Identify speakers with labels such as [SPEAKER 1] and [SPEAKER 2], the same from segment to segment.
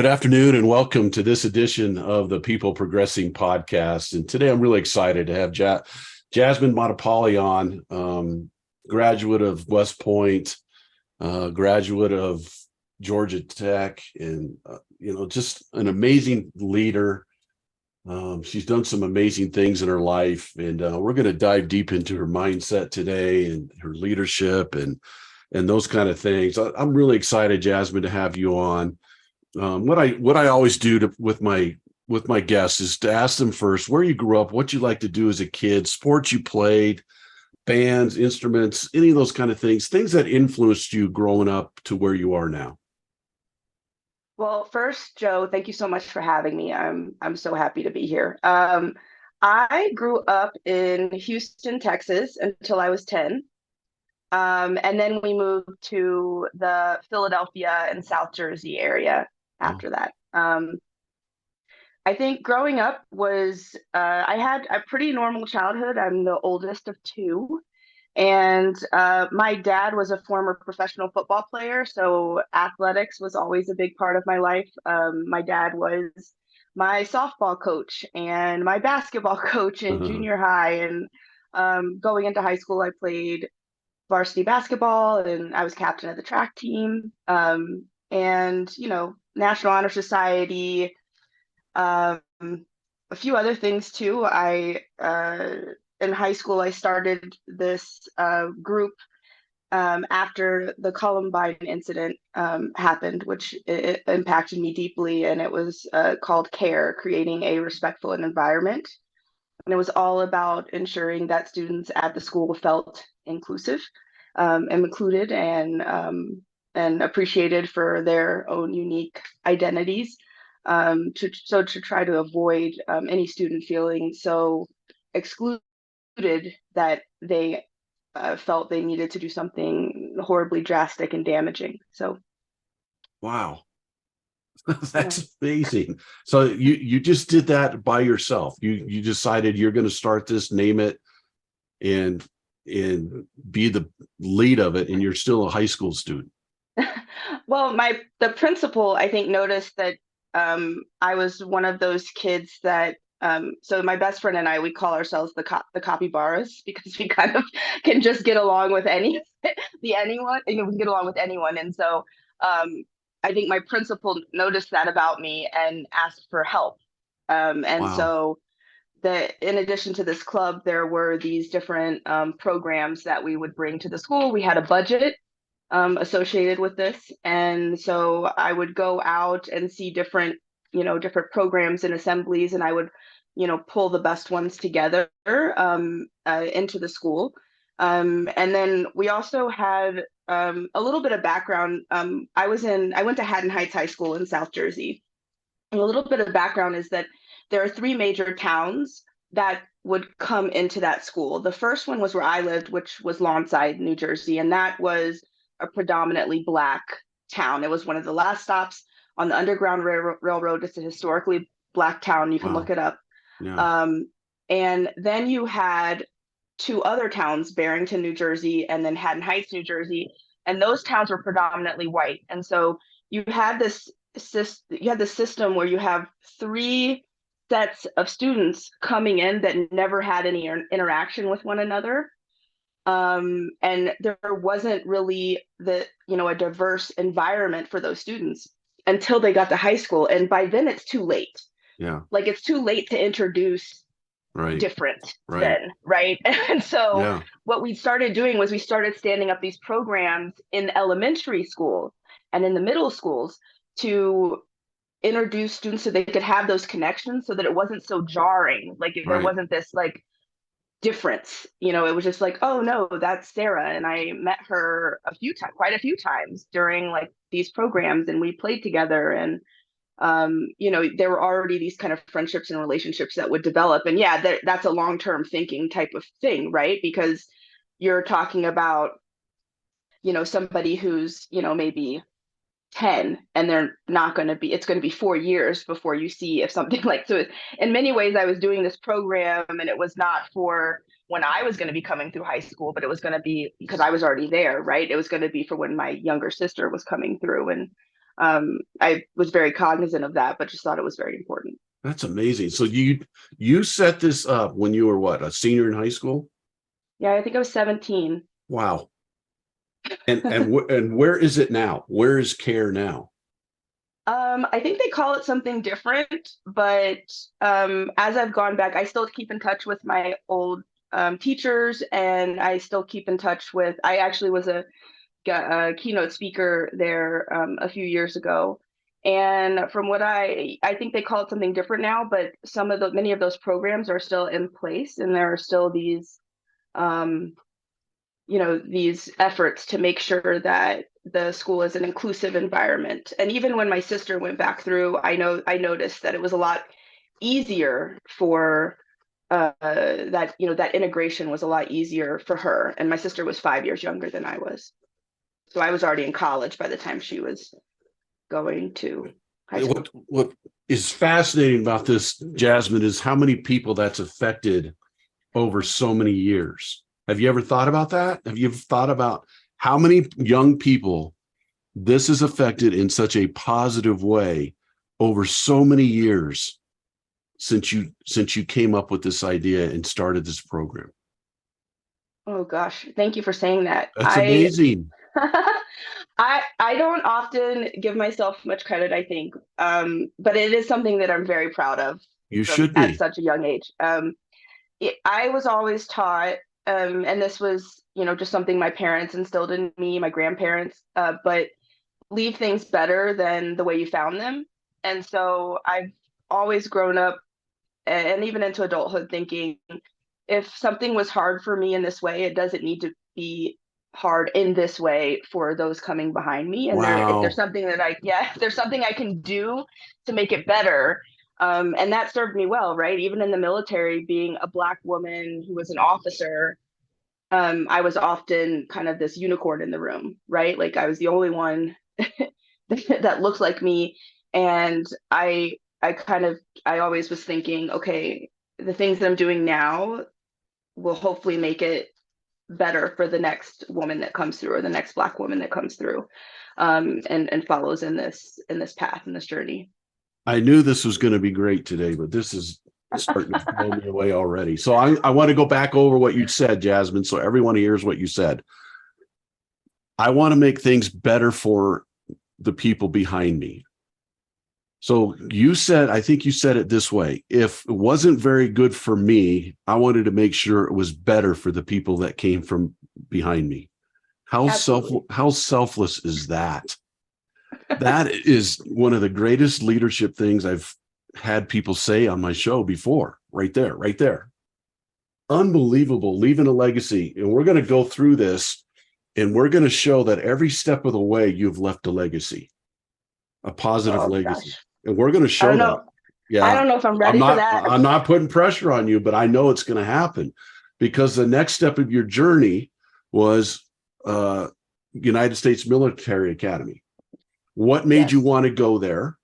[SPEAKER 1] Good afternoon and welcome to this edition of the People Progressing podcast. And today I'm really excited to have Jasmine Motupalli on, graduate of West Point, graduate of Georgia Tech, and just an amazing leader. She's done some amazing things in her life, and we're going to dive deep into her mindset today and her leadership and those kind of things. I'm really excited, Jasmine, to have you on. What I always do with my guests is to ask them first where you grew up, what you like to do as a kid, sports you played, bands, instruments, any of those kind of things that influenced you growing up to where you are now.
[SPEAKER 2] Well, first, Joe, thank you so much for having me. I'm so happy to be here. I grew up in Houston, Texas until I was 10. And then we moved to the Philadelphia and South Jersey area
[SPEAKER 1] Oh,
[SPEAKER 2] after that. I think growing up I had a pretty normal childhood. I'm the oldest of two. And my dad was a former professional football player, so athletics was always a big part of my life. My dad was my softball coach and my basketball coach in
[SPEAKER 1] uh,
[SPEAKER 2] junior high. And going into high school, I played varsity basketball and I was captain of the track team. And National Honor Society, um, a few other things too. I In high school I started this group after the Columbine incident happened, which it impacted me deeply, and it was called CARE, Creating a Respectful Environment. And it was all about ensuring that students at the school felt inclusive, and included, and appreciated for their own unique identities. To try to avoid any student feeling so excluded that they felt they needed to do something horribly drastic and damaging. So
[SPEAKER 1] wow.
[SPEAKER 2] yeah.
[SPEAKER 1] That's amazing. So you just did that by yourself. You decided you're going to start this, name it, and and be the lead of it, and you're still a high school student.
[SPEAKER 2] Well, the principal, I think, noticed that I was one of those kids that so my best friend and I, we call ourselves the capybaras because we kind of can just get along with anyone, we can get along with anyone. And so um I think my principal noticed that about me and asked for help. And
[SPEAKER 1] Wow.
[SPEAKER 2] so in addition to this club, there were these different programs that we would bring to the school. We had a budget associated with this. And so I would go out and see different programs and assemblies, and I would, pull the best ones together into the school. And then we also had a little bit of background. I went to Haddon Heights High School in South Jersey. And a little bit of background is that there are three major towns that would come into that school. The first one was where I lived, which was Lawnside, New Jersey, and that was a predominantly Black town. It was one of the last stops on the Underground Railroad. It's a historically Black town. You can look
[SPEAKER 1] Wow.
[SPEAKER 2] it up.
[SPEAKER 1] Yeah.
[SPEAKER 2] Um, and then you had two other towns, Barrington, New Jersey, and then Haddon Heights, New Jersey, and those towns were predominantly white. And so you had this system where you have three sets of students coming in that never had any interaction with one another. And there wasn't really a diverse environment for those students until they got to high school. And by then it's too late.
[SPEAKER 1] Yeah.
[SPEAKER 2] Like it's too late to introduce
[SPEAKER 1] Right.
[SPEAKER 2] different
[SPEAKER 1] Right.
[SPEAKER 2] then, right? And so
[SPEAKER 1] Yeah.
[SPEAKER 2] what we started doing was we started standing up these programs in elementary school and in the middle schools to introduce students so they could have those connections so that it wasn't so jarring. Like there
[SPEAKER 1] Right.
[SPEAKER 2] wasn't this like difference. It was just like, oh no, that's Sarah. And I met her quite a few times during like these programs, and we played together. And there were already these kind of friendships and relationships that would develop. And yeah, that's a long-term thinking type of thing, right? Because you're talking about, somebody who's, maybe 10, and it's going to be 4 years before you see if something like, so in many ways I was doing this program and it was not for when I was going to be coming through high school, but it was going to be because I was already there, right? It was going to be for when my younger sister was coming through. And I was very cognizant of that, but just thought it was very important.
[SPEAKER 1] That's amazing. So you set this up when you were what, a senior in high school?
[SPEAKER 2] Yeah, I think I was 17.
[SPEAKER 1] Wow. And where is it now? Where is CARE now?
[SPEAKER 2] I think they call it something different, but as I've gone back, I still keep in touch with my old teachers, and I still keep in touch with. I actually was a keynote speaker there a few years ago, and from what I think they call it something different now, but many of those programs are still in place, and there are still these um, these efforts to make sure that the school is an inclusive environment. And even when my sister went back through, I noticed that it was a lot easier for that integration was a lot easier for her. And my sister was 5 years younger than I was. So I was already in college by the time she was going to high school.
[SPEAKER 1] What is fascinating about this, Jasmine, is how many people that's affected over so many years. Have you ever thought about that? Have you thought about how many young people this has affected in such a positive way over so many years since you came up with this idea and started this program?
[SPEAKER 2] Oh gosh, thank you for saying that.
[SPEAKER 1] That's amazing.
[SPEAKER 2] I don't often give myself much credit, I think, but it is something that I'm very proud of
[SPEAKER 1] You
[SPEAKER 2] from
[SPEAKER 1] should
[SPEAKER 2] at
[SPEAKER 1] be.
[SPEAKER 2] such a young age. I was always taught, and this was, just something my parents instilled in me, my grandparents, but leave things better than the way you found them. And so I've always grown up and even into adulthood thinking if something was hard for me in this way, it doesn't need to be hard in this way for those coming behind me. And if there's
[SPEAKER 1] Wow.
[SPEAKER 2] something if there's something I can do to make it better, and that served me well, right? Even in the military, being a Black woman who was an officer, I was often kind of this unicorn in the room, right? Like I was the only one that looked like me, and I always was thinking, okay, the things that I'm doing now will hopefully make it better for the next woman that comes through or the next Black woman that comes through, and follows in this path, in this journey.
[SPEAKER 1] I knew this was going to be great today, but this is starting to blow me away already. So I want to go back over what you said, Jasmine, so everyone hears what you said. I want to make things better for the people behind me. So you said, I think you said it this way: if it wasn't very good for me, I wanted to make sure it was better for the people that came from behind me.
[SPEAKER 2] Absolutely.
[SPEAKER 1] How selfless is that? That is one of the greatest leadership things I've had people say on my show before. Right there, right there. Unbelievable, leaving a legacy. And we're going to go through this and we're going to show that every step of the way you've left a legacy, a positive
[SPEAKER 2] Oh
[SPEAKER 1] legacy.
[SPEAKER 2] gosh,
[SPEAKER 1] And we're going to
[SPEAKER 2] I
[SPEAKER 1] show
[SPEAKER 2] don't
[SPEAKER 1] that.
[SPEAKER 2] know. I
[SPEAKER 1] Yeah.
[SPEAKER 2] don't know if I'm ready for that.
[SPEAKER 1] I'm not putting pressure on you, but I know it's going to happen because the next step of your journey was United States Military Academy. What made you
[SPEAKER 2] Yes.
[SPEAKER 1] want to go there?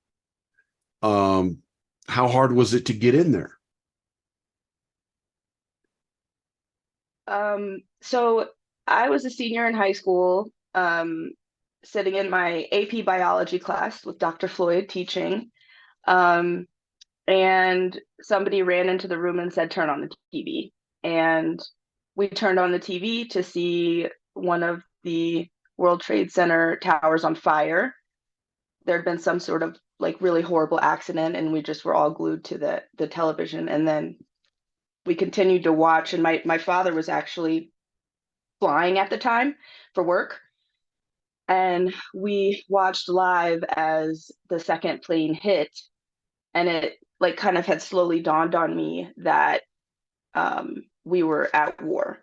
[SPEAKER 1] Um, how hard was it to get in there?
[SPEAKER 2] So I was a senior in high school, sitting in my AP biology class with Dr. Floyd teaching. Um, and somebody ran into the room and said, "Turn on the TV." And we turned on the TV to see one of the World Trade Center towers on fire. There had been some sort of like really horrible accident, and we just were all glued to the television. And then we continued to watch. And my father was actually flying at the time for work. And we watched live as the second plane hit, and it like kind of had slowly dawned on me that we were at war.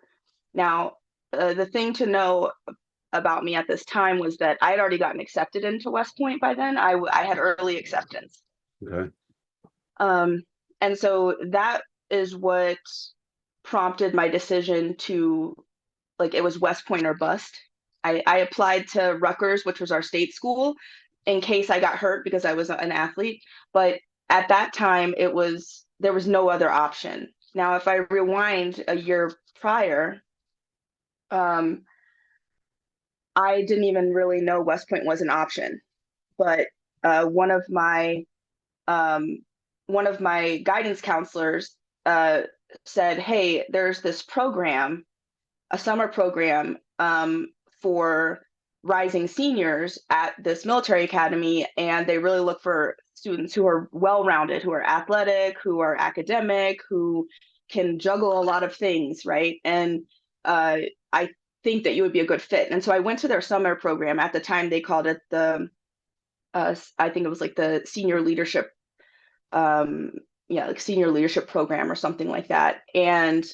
[SPEAKER 2] Now, the thing to know about me at this time was that I had already gotten accepted into West Point by then. I had early acceptance.
[SPEAKER 1] Okay.
[SPEAKER 2] Um, and so that is what prompted my decision to, like, it was West Point or bust. I applied to Rutgers, which was our state school, in case I got hurt because I was an athlete. But at that time, there was no other option. Now, if I rewind a year prior, um, I didn't even really know West Point was an option. but uh, one of my um, one of my guidance counselors uh, said, "Hey, there's this program, a summer program for rising seniors at this military academy, and they really look for students who are well-rounded, who are athletic, who are academic, who can juggle a lot of things, right? And uh, I think that you would be a good fit." And so I went to their summer program. At the time, they called it the I think it was like the senior leadership, um, yeah, like senior leadership program or something like that. And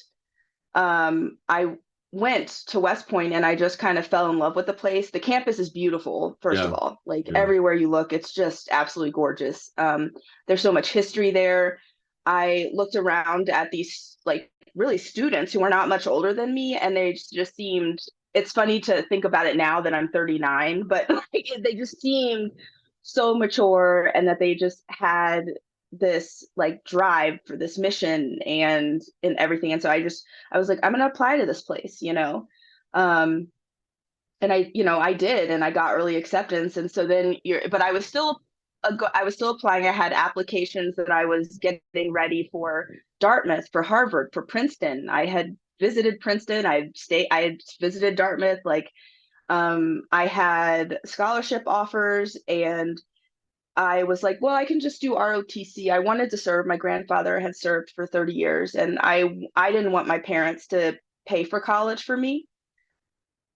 [SPEAKER 2] I went to West Point and I just kind of fell in love with the place. The campus is beautiful, first of
[SPEAKER 1] Yeah.
[SPEAKER 2] all. Like
[SPEAKER 1] Yeah.
[SPEAKER 2] everywhere you look, it's just absolutely gorgeous. There's so much history there. I looked around at these like really students who are not much older than me, and they just seemed, it's funny to think about it now that I'm 39, but like, they just seemed so mature and that they just had this like drive for this mission and everything. And so I was like, I'm gonna apply to this place, you know. Um, and I did, and I got early acceptance. And so then but I was still applying. I had applications that I was getting ready for Dartmouth, for Harvard, for Princeton. I had visited Princeton. I had visited Dartmouth. Like, I had scholarship offers, and I was like, well, I can just do ROTC. I wanted to serve. My grandfather had served for 30 years, and I didn't want my parents to pay for college for me.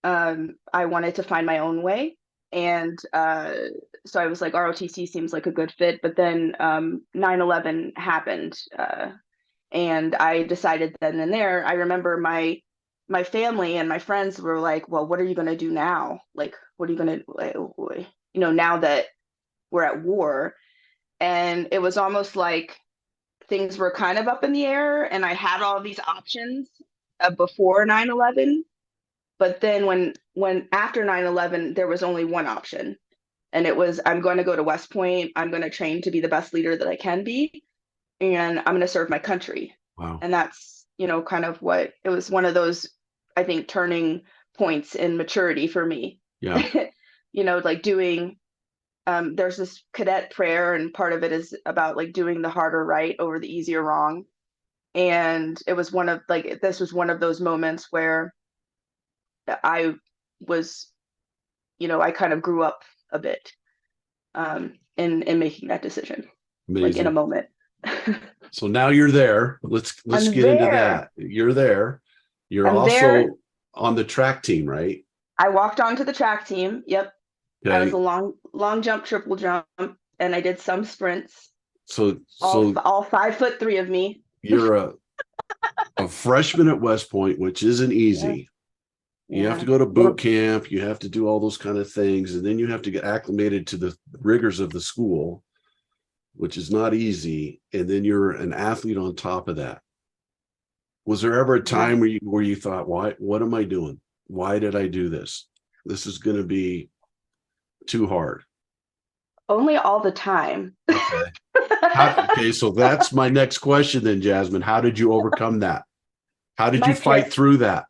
[SPEAKER 2] I wanted to find my own way. And so I was like, ROTC seems like a good fit. But then 9/11 happened. And I decided then and there. I remember my family and my friends were like, well, what are you going to do now? Like, what are you going to, like, now that we're at war? And it was almost like things were kind of up in the air, and I had all these options before 9/11. But then when after 9/11 there was only one option, and it was, I'm going to go to West Point, I'm going to train to be the best leader that I can be, and I'm going to serve my country.
[SPEAKER 1] Wow.
[SPEAKER 2] And that's, kind of what it was, one of those, I think, turning points in maturity for me.
[SPEAKER 1] Yeah.
[SPEAKER 2] Like doing, there's this cadet prayer, and part of it is about like doing the harder right over the easier wrong. And it was this was one of those moments where I was, I kind of grew up a bit in making that decision, like in a
[SPEAKER 1] Amazing.
[SPEAKER 2] moment.
[SPEAKER 1] So now you're there. Let's
[SPEAKER 2] I'm
[SPEAKER 1] get into
[SPEAKER 2] there.
[SPEAKER 1] that. You're there. You're
[SPEAKER 2] I'm there.
[SPEAKER 1] also on the track team, right?
[SPEAKER 2] I walked onto the track team. Yep. I was a
[SPEAKER 1] Okay.
[SPEAKER 2] long jump, triple jump, and I did some sprints.
[SPEAKER 1] So
[SPEAKER 2] All 5'3" of me.
[SPEAKER 1] you're a freshman at West Point, which isn't
[SPEAKER 2] Yeah.
[SPEAKER 1] easy. You have to
[SPEAKER 2] Yeah.
[SPEAKER 1] go to boot camp, you have to do all those kind of things, and then you have to get acclimated to the rigors of the school, which is not easy. And then you're an athlete on top of that. Was there ever a
[SPEAKER 2] Yeah.
[SPEAKER 1] time where you thought, what am I doing? Why did I do this? This is going to be too hard.
[SPEAKER 2] Only all the time.
[SPEAKER 1] Okay. Okay, so that's my next question then, Jasmine. How did you overcome that? How did you
[SPEAKER 2] My
[SPEAKER 1] fight
[SPEAKER 2] parent.
[SPEAKER 1] through that?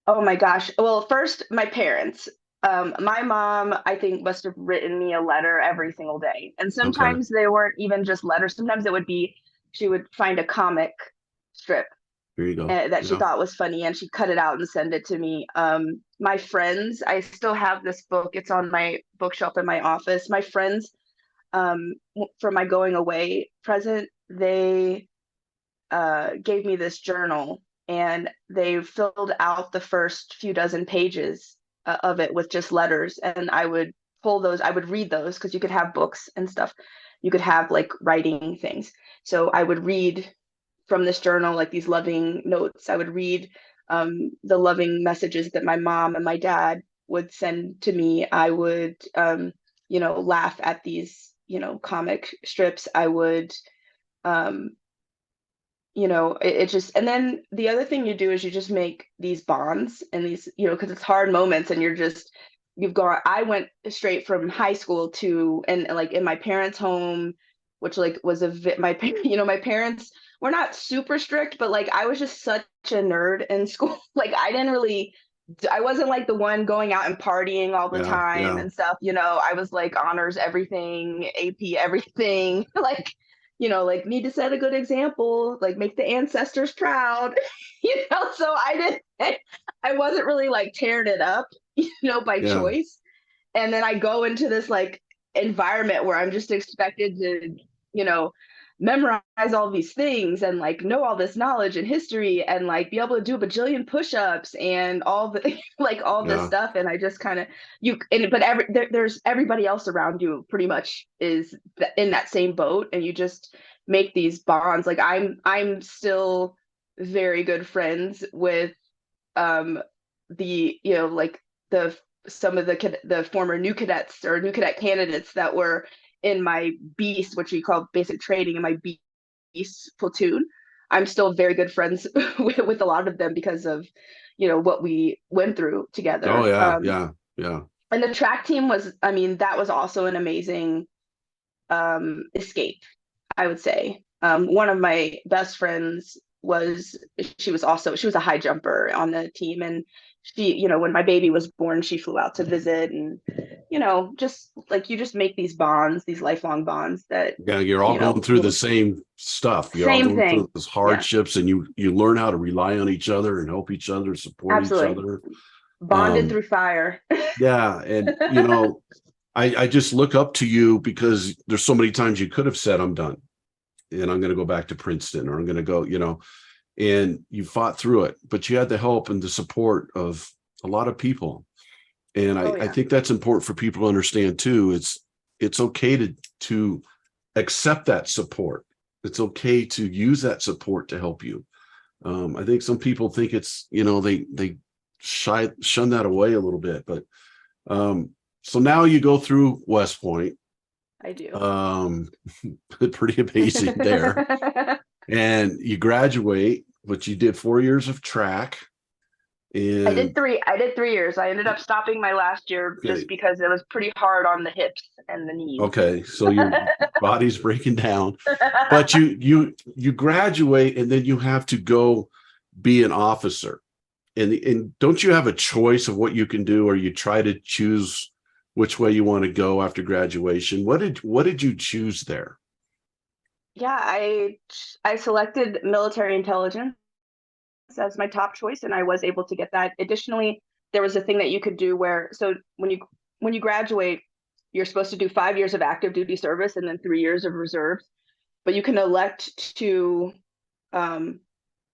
[SPEAKER 2] Oh my gosh. Well, first, my parents. My mom, I think, must have written me a letter every single day. And
[SPEAKER 1] Okay,
[SPEAKER 2] sometimes they weren't even just letters. Sometimes it would be, she would find a comic strip
[SPEAKER 1] here you go.
[SPEAKER 2] that she
[SPEAKER 1] Yeah.
[SPEAKER 2] thought was funny, and she'd cut it out and send it to me. My friends, I still have this book. It's on my bookshelf in my office. My friends, for my going away present, they gave me this journal, and they filled out the first few dozen pages of it with just letters. And I would pull those, I would read those, because you could have books and stuff. You could have like writing things. So I would read from this journal, like these loving notes. I would read the loving messages that my mom and my dad would send to me. I would, laugh at these, comic strips. I would, um, it just, and then the other thing you do is you just make these bonds, and these, because it's hard moments, and I went straight from high school to, and like in my parents' home, which like was my parents were not super strict, but like I was just such a nerd in school. Like I didn't really I wasn't like the one going out and partying all the
[SPEAKER 1] Yeah,
[SPEAKER 2] time
[SPEAKER 1] yeah,
[SPEAKER 2] and stuff, you know. I was like honors everything, AP everything, like, you know, like need to set a good example, like make the ancestors proud, you know. So I didn't, I wasn't really like tearing it up, you know, by
[SPEAKER 1] yeah.
[SPEAKER 2] choice. And then I go into this like environment where I'm just expected to, you know, memorize all these things and like know all this knowledge and history and like be able to do a bajillion push-ups and all the like all this
[SPEAKER 1] Yeah.
[SPEAKER 2] stuff. And I just kind of you and but there's everybody else around you pretty much is in that same boat, and you just make these bonds. Like I'm still very good friends with um the, you know, like the some of the former new cadets or new cadet candidates that were in my beast, which we call basic training, in my beast platoon. I'm still very good friends with a lot of them because of, you know, what we went through
[SPEAKER 1] Oh
[SPEAKER 2] together.
[SPEAKER 1] yeah, yeah, yeah.
[SPEAKER 2] And the track team was, I mean, that was also an amazing escape, I would say. One of my best friends was, she was a high jumper on the team, and she, you know, when my baby was born, she flew out to visit, and you know, just like you just make these bonds, these lifelong bonds that,
[SPEAKER 1] Yeah, you're all
[SPEAKER 2] you
[SPEAKER 1] going
[SPEAKER 2] know,
[SPEAKER 1] through the same stuff. You're all
[SPEAKER 2] same
[SPEAKER 1] going
[SPEAKER 2] thing.
[SPEAKER 1] through those
[SPEAKER 2] Yeah,
[SPEAKER 1] hardships, and you learn how to rely on each other and help each other, support each
[SPEAKER 2] absolutely.
[SPEAKER 1] other.
[SPEAKER 2] Bonded
[SPEAKER 1] Um,
[SPEAKER 2] through fire.
[SPEAKER 1] yeah, and I just look up to you because there's so many times you could have said, "I'm done, and I'm going to go back to Princeton, or I'm going to go," and you fought through it, but you had the help and the support of a lot of people. And
[SPEAKER 2] Oh
[SPEAKER 1] I
[SPEAKER 2] yeah.
[SPEAKER 1] think that's important for people to understand too. It's okay to accept that support. It's okay to use that support to help you. I think some people think it's, they shun that away a little bit, but um, so now you go through West Point.
[SPEAKER 2] I do.
[SPEAKER 1] Um, pretty amazing there. And you graduate, but you did 4 years of track. And
[SPEAKER 2] I did 3 years. I ended up stopping my last year just
[SPEAKER 1] okay,
[SPEAKER 2] because it was pretty hard on the hips and the knees.
[SPEAKER 1] okay, so your body's breaking down, but you graduate and then you have to go be an officer. And don't you have a choice of what you can do, or you try to choose which way you want to go after graduation? What did you choose there?
[SPEAKER 2] Yeah, I selected military intelligence as my top choice, and I was able to get that. Additionally, there was a thing that you could do where, so when you graduate, you're supposed to do 5 years of active duty service and then 3 years of reserves, but you can elect to um,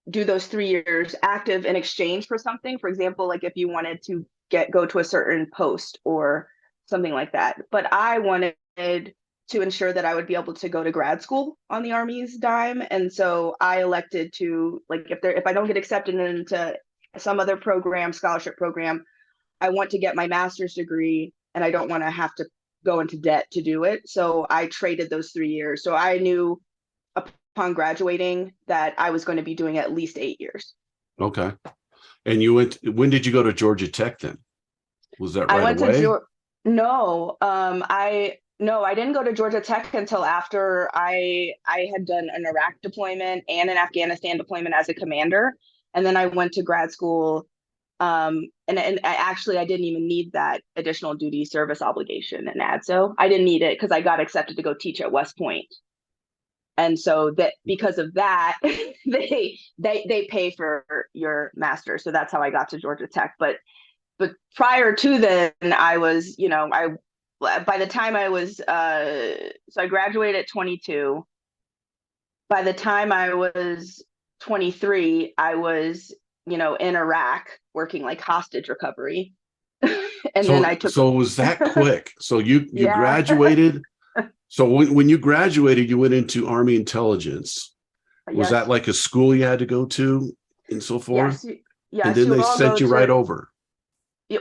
[SPEAKER 2] do those 3 years active in exchange for something. For example, like if you wanted to go to a certain post or something like that. But I wanted to ensure that I would be able to go to grad school on the Army's dime. And so I elected to, like, if I don't get accepted into some other program, scholarship program, I want to get my master's degree and I don't want to have to go into debt to do it. So I traded those 3 years. So I knew upon graduating that I was going to be doing at least 8 years.
[SPEAKER 1] Okay. And when did you go to Georgia Tech then? Was that
[SPEAKER 2] I
[SPEAKER 1] right
[SPEAKER 2] went to
[SPEAKER 1] away?
[SPEAKER 2] Georgia. No, I didn't go to Georgia Tech until after I had done an Iraq deployment and an Afghanistan deployment as a commander, and then I went to grad school. And I didn't even need that additional duty service obligation in ADSO. I didn't need it because I got accepted to go teach at West Point. And so that because of that, they pay for your master. So that's how I got to Georgia Tech. But prior to then, I was, you know, I by the time I was so I graduated at 22. By the time I was 23, I was, you know, in Iraq working like hostage recovery. And then
[SPEAKER 1] So
[SPEAKER 2] I took,
[SPEAKER 1] so was that quick? So you
[SPEAKER 2] yeah.
[SPEAKER 1] graduated. So when you graduated, you went into Army intelligence. Was that
[SPEAKER 2] Yes,
[SPEAKER 1] like a school you had to go to and so forth?
[SPEAKER 2] yes,
[SPEAKER 1] And
[SPEAKER 2] yes,
[SPEAKER 1] then
[SPEAKER 2] you
[SPEAKER 1] they
[SPEAKER 2] all go
[SPEAKER 1] sent you right
[SPEAKER 2] to,
[SPEAKER 1] over.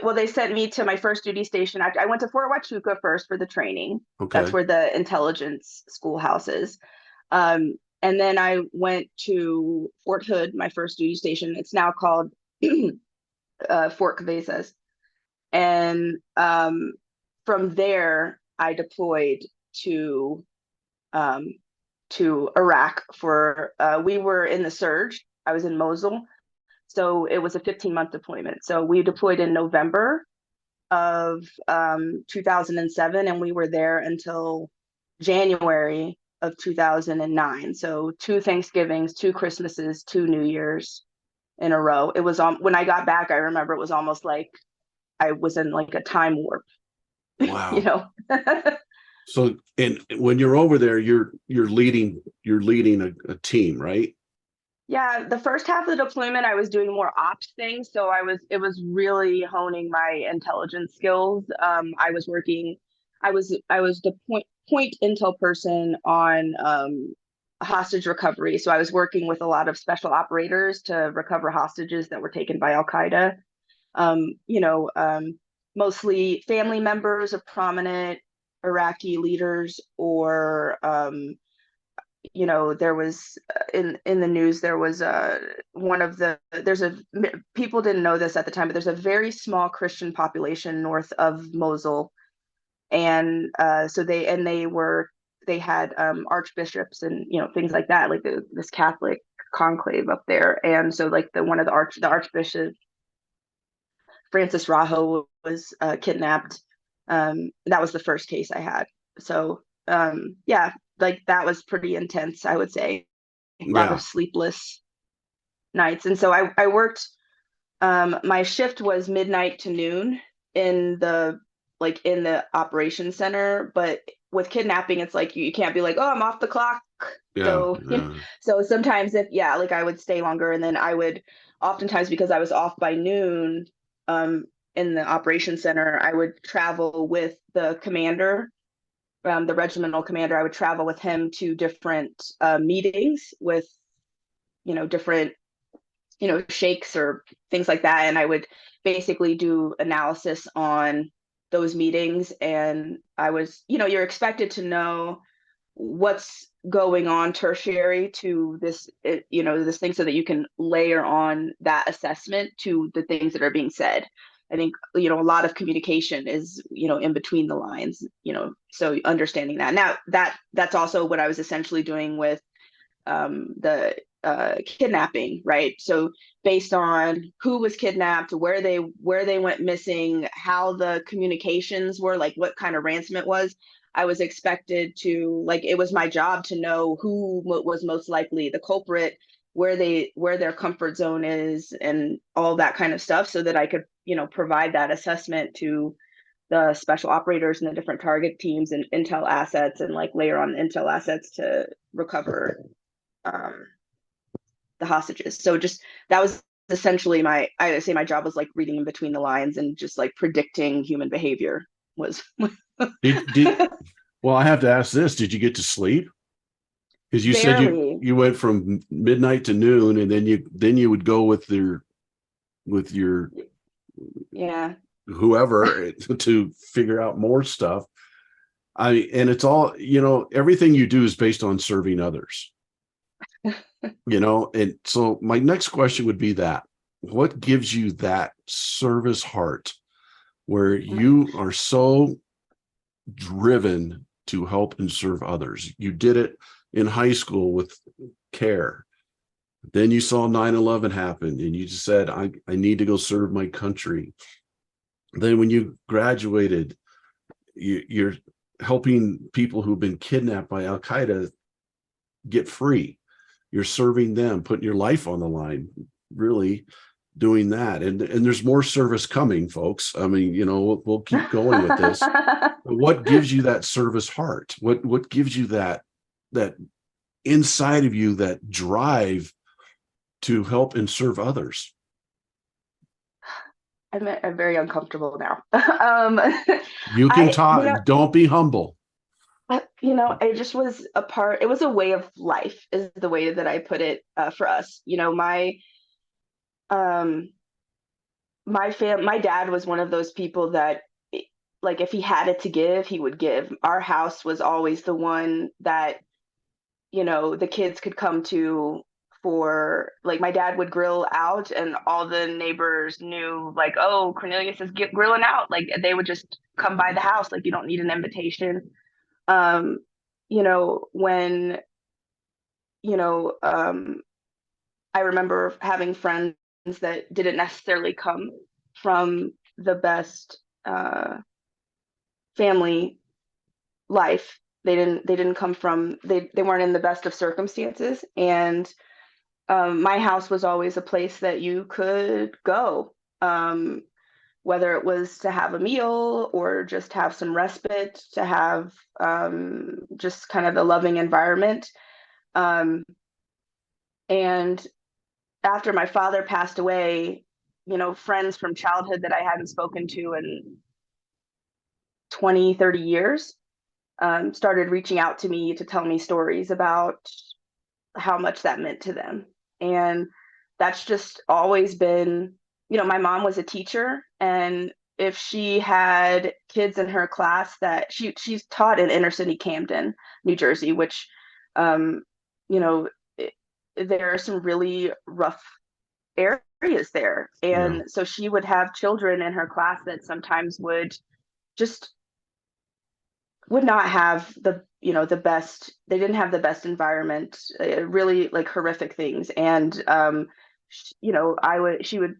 [SPEAKER 2] well, they sent me to my first duty station. I went to Fort Huachuca first for the training. That's
[SPEAKER 1] Okay.
[SPEAKER 2] where the intelligence schoolhouse is. And then I went to Fort Hood, my first duty station. It's now called Fort Cavazos. And from there, I deployed to um, to Iraq for. We were in the surge. I was in Mosul, So it was a 15-month deployment. So we deployed in November of 2007, and we were there until January of 2009. So two Thanksgivings, two Christmases, two New Years in a row. It was when I got back, I remember it was almost like I was in like a time warp, you
[SPEAKER 1] Wow.
[SPEAKER 2] know.
[SPEAKER 1] So, and when you're over there, you're leading a team, right?
[SPEAKER 2] Yeah, the first half of the deployment, I was doing more ops things, so it was really honing my intelligence skills. I was the point intel person on hostage recovery. So I was working with a lot of special operators to recover hostages that were taken by Al Qaeda. You know, mostly family members of prominent Iraqi leaders, or there was in the news, there was one of the there's a people didn't know this at the time, but there's a very small Christian population north of Mosul, and so they had archbishops and things like that, like this Catholic conclave up there, and so like the archbishop Francis Raho was kidnapped. That was the first case I had. So yeah, like that was pretty intense, I would say. A lot of
[SPEAKER 1] Yeah.
[SPEAKER 2] sleepless nights. And so I worked, my shift was midnight to noon in the operations center, but with kidnapping, it's like you can't be like, oh, I'm off the clock.
[SPEAKER 1] Yeah.
[SPEAKER 2] So,
[SPEAKER 1] Yeah.
[SPEAKER 2] so sometimes like I would stay longer, and then I would oftentimes, because I was off by noon, um, in the operations center, I would travel with the commander, the regimental commander. I would travel with him to different meetings with, different, sheikhs or things like that. And I would basically do analysis on those meetings. And you're expected to know what's going on tertiary to this thing, so that you can layer on that assessment to the things that are being said. I think, a lot of communication is, in between the lines, so understanding that. Now that's also what I was essentially doing with the kidnapping, right? So based on who was kidnapped, where they went missing, how the communications were, like what kind of ransom it was, I was expected to, like, it was my job to know who was most likely the culprit, where their comfort zone is, and all that kind of stuff, so that I could, provide that assessment to the special operators and the different target teams and intel assets, and like layer on the intel assets to recover um, the hostages. So just that was essentially I would say my job was like reading in between the lines and just like predicting human behavior was.
[SPEAKER 1] Did well, I have to ask this. Did you get to sleep? Because you said you
[SPEAKER 2] Barely.
[SPEAKER 1] you went from midnight to noon, and then you would go with your
[SPEAKER 2] Yeah.
[SPEAKER 1] whoever to figure out more stuff. And it's all, everything you do is based on serving others, and so my next question would be that what gives you that service heart where you are so driven to help and serve others? You did it in high school with care. Then you saw 9/11 happen and you just said, I need to go serve my country. Then when you graduated, you're helping people who've been kidnapped by Al Qaeda get free. You're serving them, putting your life on the line, really doing that. And there's more service coming, folks. I mean, we'll keep going with this. But what gives you that service heart? What gives you that inside of you, that drive to help and serve others?
[SPEAKER 2] I'm very uncomfortable now.
[SPEAKER 1] You can
[SPEAKER 2] I,
[SPEAKER 1] talk, don't be humble.
[SPEAKER 2] it just was it was a way of life, is the way that I put it, for us. Um, my dad was one of those people that, like, if he had it to give, he would give. Our house was always the one that, the kids could come to, for, like, my dad would grill out, and all the neighbors knew, like, oh, Cornelius is grilling out. Like, they would just come by the house. Like, you don't need an invitation. When, you know, um, I remember having friends that didn't necessarily come from the best family life. They didn't come from, they weren't in the best of circumstances. And my house was always a place that you could go, whether it was to have a meal or just have some respite, to have just kind of a loving environment. Um, and after my father passed away, friends from childhood that I hadn't spoken to in 20, 30 years started reaching out to me to tell me stories about how much that meant to them. And that's just always been, my mom was a teacher, and if she had kids in her class that she's taught in inner city Camden, New Jersey, which, um, you know, it, there are some really rough areas there.
[SPEAKER 1] Yeah.
[SPEAKER 2] And so she would have children in her class that sometimes just would not have the best, they didn't have the best environment, really like horrific things. And I would she would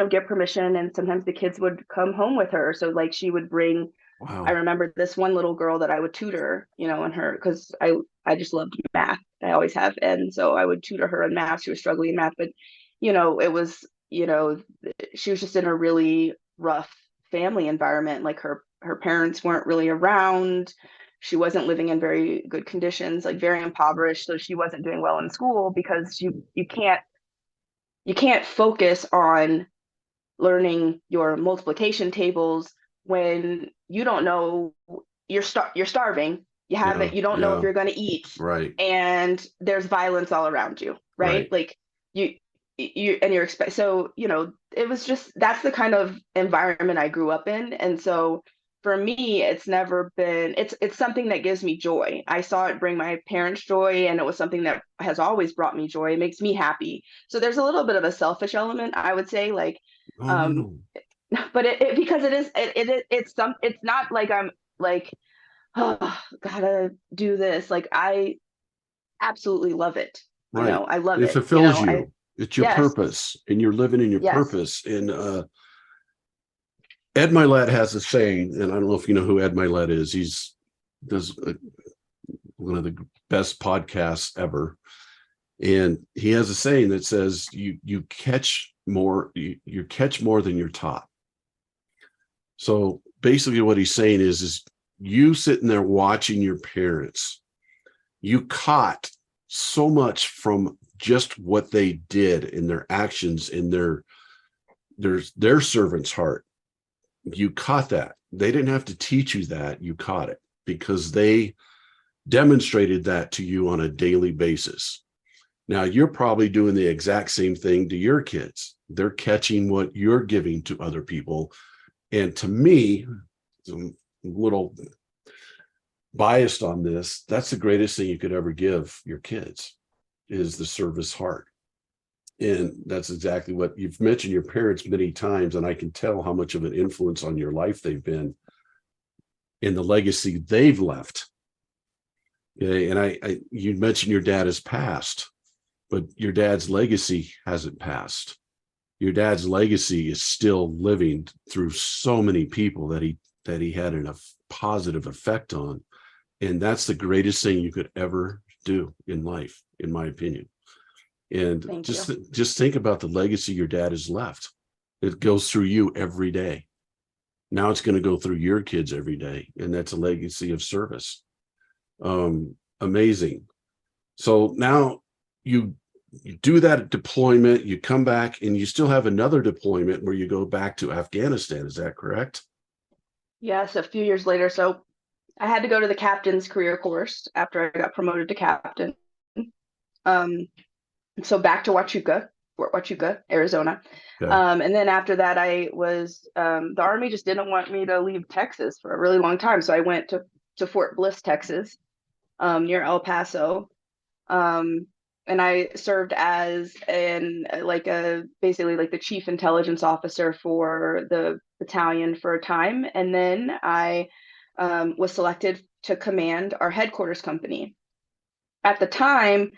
[SPEAKER 2] get permission, and sometimes the kids would come home with her. So like she would bring, I
[SPEAKER 1] Wow.
[SPEAKER 2] remember this one little girl that I would tutor, in her, because I just loved math. I always have. And so I would tutor her in math. She was struggling in math, but it was, she was just in a really rough family environment. Like her parents weren't really around. She wasn't living in very good conditions, like very impoverished. So she wasn't doing well in school, because you can't focus on learning your multiplication tables when you don't know, you're starving. You
[SPEAKER 1] Yeah.
[SPEAKER 2] haven't you don't know if
[SPEAKER 1] Yeah.
[SPEAKER 2] you're going to eat,
[SPEAKER 1] Right.
[SPEAKER 2] and there's violence all around you, right?
[SPEAKER 1] Right.
[SPEAKER 2] Like you're expect so it was just, that's the kind of environment I grew up in. And so for me, it's never been, it's something that gives me joy. I saw it bring my parents joy, and it was something that has always brought me joy. It makes me happy. So there's a little bit of a selfish element, I would say, like,
[SPEAKER 1] Oh
[SPEAKER 2] um
[SPEAKER 1] no.
[SPEAKER 2] but because it is, it's not like I'm like, oh, gotta do this. Like, I absolutely love it.
[SPEAKER 1] Right.
[SPEAKER 2] I love
[SPEAKER 1] It
[SPEAKER 2] it.
[SPEAKER 1] fulfills
[SPEAKER 2] I
[SPEAKER 1] you. It's your
[SPEAKER 2] Yes,
[SPEAKER 1] purpose, and you're living in your
[SPEAKER 2] yes.
[SPEAKER 1] purpose. And Ed Milet has a saying, and I don't know if you know who Ed Milet is. He's does one of the best podcasts ever, and he has a saying that says, "You catch more, you catch more than you're taught." So basically, what he's saying is you sitting there watching your parents, you caught so much from just what they did in their actions, in their servant's heart. You caught that. They didn't have to teach you that. You caught it because they demonstrated that to you on a daily basis. Now you're probably doing the exact same thing to your kids. They're catching what you're giving to other people. And to me, I'm a little biased on this. That's the greatest thing you could ever give your kids, is the service heart. And that's exactly what you've mentioned your parents many times. And I can tell how much of an influence on your life they've been, in the legacy they've left. Okay. And you mentioned your dad has passed, but your dad's legacy hasn't passed. Your dad's legacy is still living through so many people that he had a positive effect on. And that's the greatest thing you could ever do in life, in my opinion. And
[SPEAKER 2] Thank you.
[SPEAKER 1] just think about the legacy your dad has left. It goes through you every day. Now it's going to go through your kids every day, and that's a legacy of service. Amazing. So now you you do that deployment, you come back, and you still have another deployment where you go back to Afghanistan. Is that correct?
[SPEAKER 2] Yes, a few years later. So I had to go to the captain's career course after I got promoted to captain. Um, so back to Fort Huachuca, Arizona.
[SPEAKER 1] Okay.
[SPEAKER 2] And then after that, the Army just didn't want me to leave Texas for a really long time. So I went to Fort Bliss, Texas, near El Paso. Um, and I served as basically like the chief intelligence officer for the battalion for a time. And then I was selected to command our headquarters company. At the time,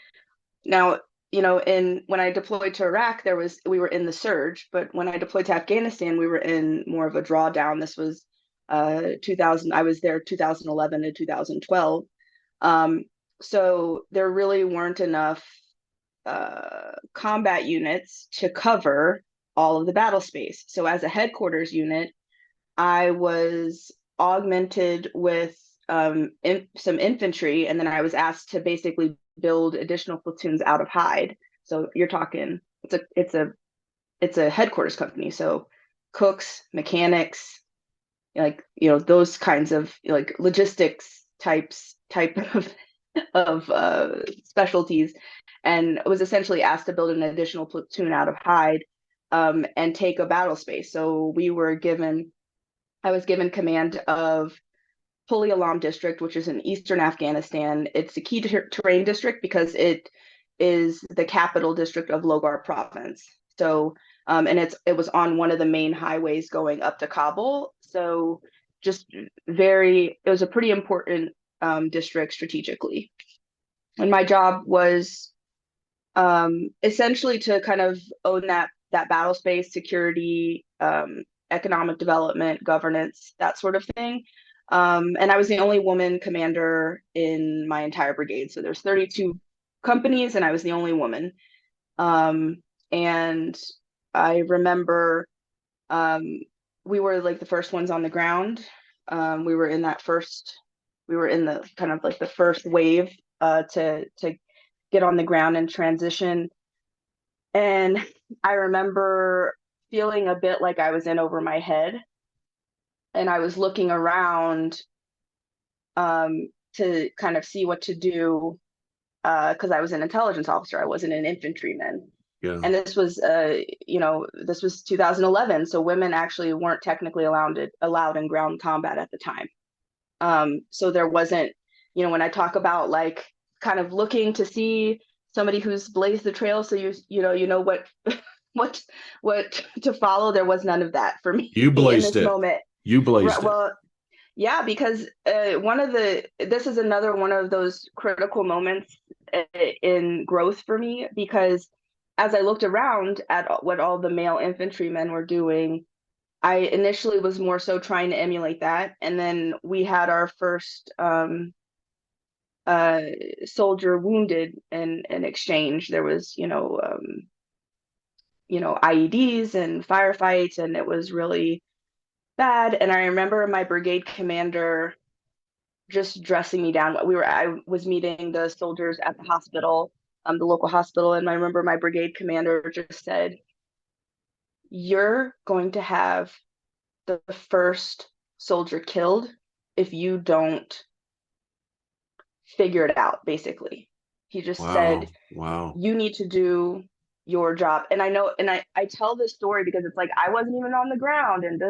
[SPEAKER 2] now, and when I deployed to Iraq, we were in the surge, but when I deployed to Afghanistan, we were in more of a drawdown. This was 2000. I was there 2011 to 2012. Um, so there really weren't enough combat units to cover all of the battle space. So as a headquarters unit, I was augmented with some infantry, and then I was asked to basically build additional platoons out of hide. So you're talking it's a headquarters company. So cooks, mechanics, like those kinds of like logistics type of specialties, and was essentially asked to build an additional platoon out of hide and take a battle space. So I was given command of Puli Alam district, which is in eastern Afghanistan. It's a key terrain district because it is the capital district of Logar province. So, and it was on one of the main highways going up to Kabul. So, it was a pretty important district strategically. And my job was essentially to kind of own that battle space, security, economic development, governance, that sort of thing. And I was the only woman commander in my entire brigade. So there's 32 companies, and I was the only woman. And I remember we were like the first ones on the ground. We were in the kind of like the first wave to get on the ground and transition. And I remember feeling a bit like I was in over my head, and I was looking around to kind of see what to do because I was an intelligence officer. I wasn't an infantryman.
[SPEAKER 1] Yeah.
[SPEAKER 2] And this was 2011, so women actually weren't technically allowed in ground combat at the time. So there wasn't, when I talk about like kind of looking to see somebody who's blazed the trail, so you know what what to follow. There was none of that for me
[SPEAKER 1] You
[SPEAKER 2] in
[SPEAKER 1] blazed
[SPEAKER 2] this
[SPEAKER 1] it.
[SPEAKER 2] moment.
[SPEAKER 1] You blazed it.
[SPEAKER 2] Well, yeah, because this is another one of those critical moments in growth for me, because as I looked around at what all the male infantrymen were doing, I initially was more so trying to emulate that. And then we had our first soldier wounded in an exchange. There was, IEDs and firefights, and it was really bad. And I remember my brigade commander just dressing me down. I was meeting the soldiers at the hospital, the local hospital, and I remember my brigade commander just said, "You're going to have the first soldier killed if you don't figure it out," basically. He just said,
[SPEAKER 1] Wow.
[SPEAKER 2] "You need to do your job." And I know, and I tell this story because it's like I wasn't even on the ground, and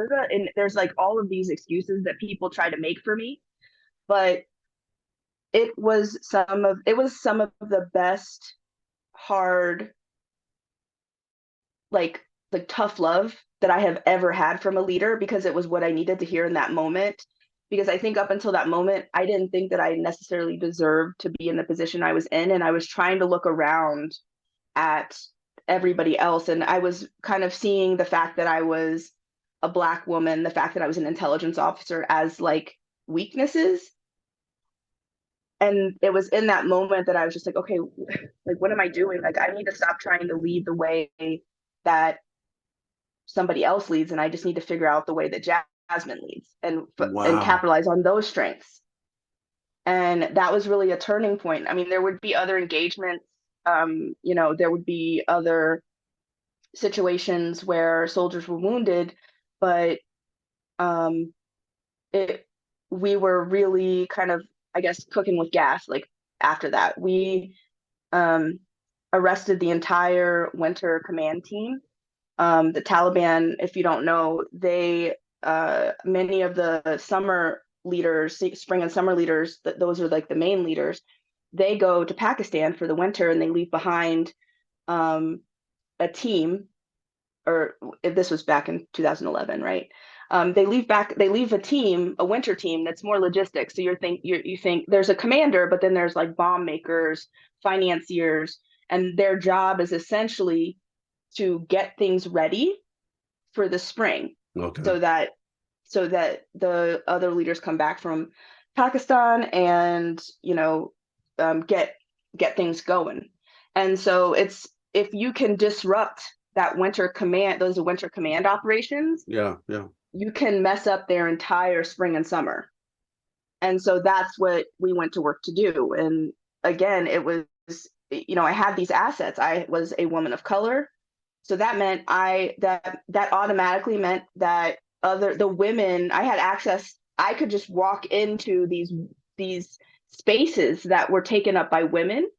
[SPEAKER 2] there's like all of these excuses that people try to make for me, but it was some of the best hard, like tough love that I have ever had from a leader, because it was what I needed to hear in that moment. Because I think up until that moment, I didn't think that I necessarily deserved to be in the position I was in, and I was trying to look around at everybody else, and I was kind of seeing the fact that I was a Black woman, the fact that I was an intelligence officer, as like weaknesses. And it was in that moment that I was just like, okay, like what am I doing? Like I need to stop trying to lead the way that somebody else leads, and I just need to figure out the way that Jasmine leads, and
[SPEAKER 1] Wow.
[SPEAKER 2] capitalize on those strengths. And that was really a turning point. I mean, there would be other engagements, there would be other situations where soldiers were wounded, but um, it we were really kind of, I guess, cooking with gas. Like after that, we um, arrested the entire winter command team. The Taliban, if you don't know, many of the summer leaders, spring and summer leaders, those are like the main leaders. They go to Pakistan for the winter, and they leave behind um, a team, or if this was back in 2011, right? They leave a winter team that's more logistics. So you think there's a commander, but then there's like bomb makers, financiers, and their job is essentially to get things ready for the spring,
[SPEAKER 1] Okay.
[SPEAKER 2] so that the other leaders come back from Pakistan and get things going. And so it's, if you can disrupt that winter command, those winter command operations,
[SPEAKER 1] Yeah. Yeah.
[SPEAKER 2] you can mess up their entire spring and summer. And so that's what we went to work to do. And again, it was, I had these assets. I was a woman of color. So that meant that automatically meant that the women, I had access, I could just walk into these spaces that were taken up by women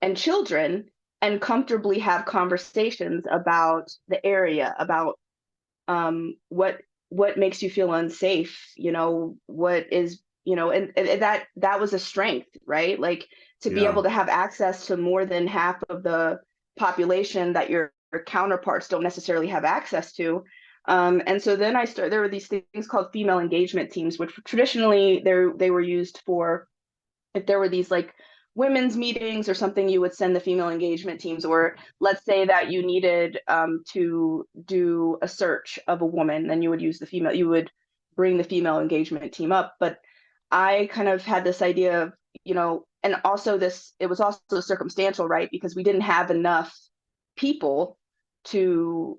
[SPEAKER 2] and children and comfortably have conversations about the area, about what makes you feel unsafe, what is, and that was a strength, right? Like, to be
[SPEAKER 1] Yeah.
[SPEAKER 2] able to have access to more than half of the population that your counterparts don't necessarily have access to. And so then there were these things called female engagement teams, which traditionally they were used for, if there were these like women's meetings or something, you would send the female engagement teams. Or let's say that you needed to do a search of a woman, then you would bring the female engagement team up. But I kind of had this idea of, and also it was also circumstantial, right? Because we didn't have enough people to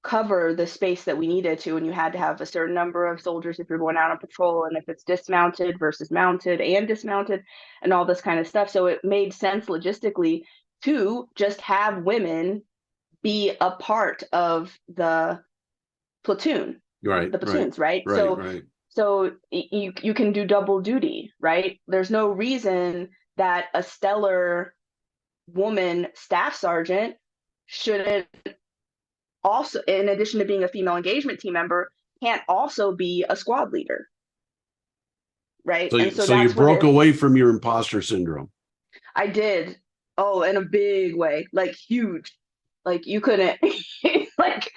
[SPEAKER 2] cover the space that we needed to, and you had to have a certain number of soldiers if you're going out on patrol, and if it's dismounted versus mounted and dismounted and all this kind of stuff. So it made sense logistically to just have women be a part of the platoon,
[SPEAKER 1] Right.
[SPEAKER 2] the platoons, right?
[SPEAKER 1] Right. Right.
[SPEAKER 2] So you can do double duty, right? There's no reason that a stellar woman staff sergeant shouldn't also, in addition to being a female engagement team member, can't also be a squad leader, right? And so
[SPEAKER 1] So you
[SPEAKER 2] that's what
[SPEAKER 1] broke away from your imposter syndrome.
[SPEAKER 2] I did. Oh, in a big way, like huge, like you couldn't, like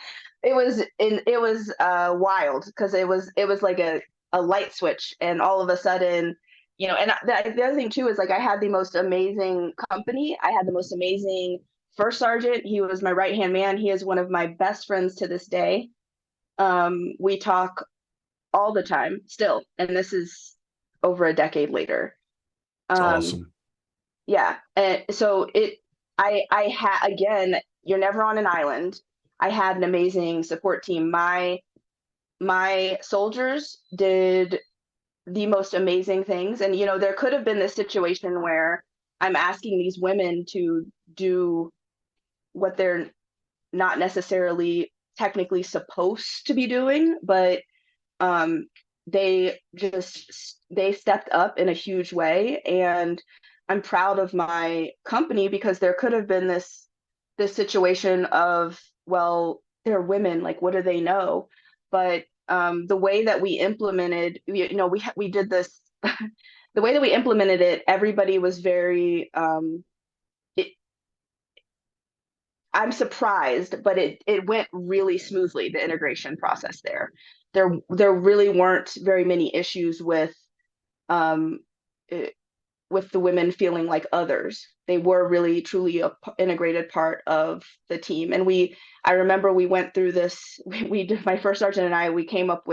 [SPEAKER 2] it was wild, because it was like a light switch, and all of a sudden, and the other thing too is, like, I had the most amazing company. I had the most amazing first sergeant. He was my right hand man. He is one of my best friends to this day. We talk all the time still, and this is over a decade later.
[SPEAKER 1] It's
[SPEAKER 2] Um,
[SPEAKER 1] awesome.
[SPEAKER 2] yeah, and so I had, again, you're never on an island. I had an amazing support team. My soldiers did the most amazing things, and there could have been this situation where I'm asking these women to do what they're not necessarily technically supposed to be doing, but um, they stepped up in a huge way. And I'm proud of my company, because there could have been this situation of, well, they're women, like, what do they know? But the way that we implemented, we did this, the way that we implemented it, everybody was very I'm surprised, but it went really smoothly, the integration process there. There really weren't very many issues um eh, with the women feeling like others. They were really truly a integrated part of the team. And I remember we went through this. We did, my first sergeant and I, um we came up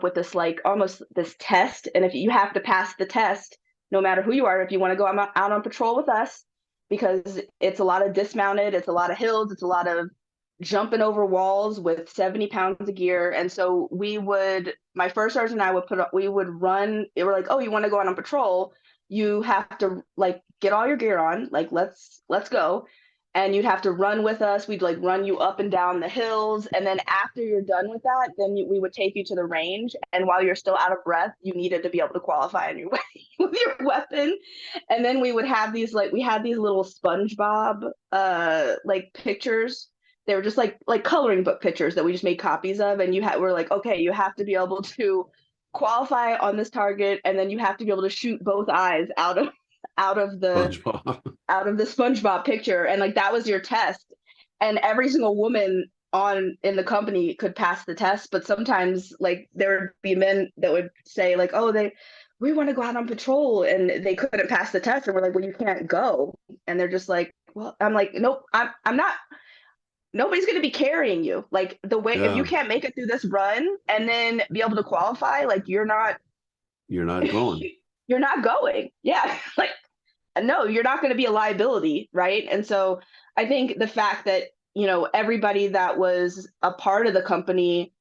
[SPEAKER 2] with this, like, almost this test. And if you have to pass the test, no matter who you are, if you want to go out on patrol with us, because it's a lot of dismounted, it's a lot of hills, it's a lot of jumping over walls with 70 pounds of gear. And so my first sergeant and I we would run. They were like, oh, you want to go out on patrol? You have to, like, get all your gear on, like, let's go. And you'd have to run with us. We'd, like, run you up and down the hills. And then after you're done with that, then we would take you to the range. And while you're still out of breath, you needed to be able to qualify on your way with your weapon. And then we had these little SpongeBob like pictures. They were just like coloring book pictures that we just made copies of. And we're like, okay, you have to be able to qualify on this target, and then you have to be able to shoot both eyes out of the
[SPEAKER 1] SpongeBob.
[SPEAKER 2] out of the SpongeBob picture. And, like, that was your test. And every single woman in the company could pass the test, but sometimes, like, there would be men that would say, like, oh, we want to go out on patrol, and they couldn't pass the test, and we're like, well, you can't go. And they're just like, well, I'm like, nope, I'm not, nobody's going to be carrying you. Like the way, if you
[SPEAKER 1] Yeah,
[SPEAKER 2] can't make it through this run and then be able to qualify, like you're not,
[SPEAKER 1] you're not going.
[SPEAKER 2] you're not going. Yeah. Like, no, you're not going to be a liability. Right. And so I think the fact that, everybody that was a part of the company,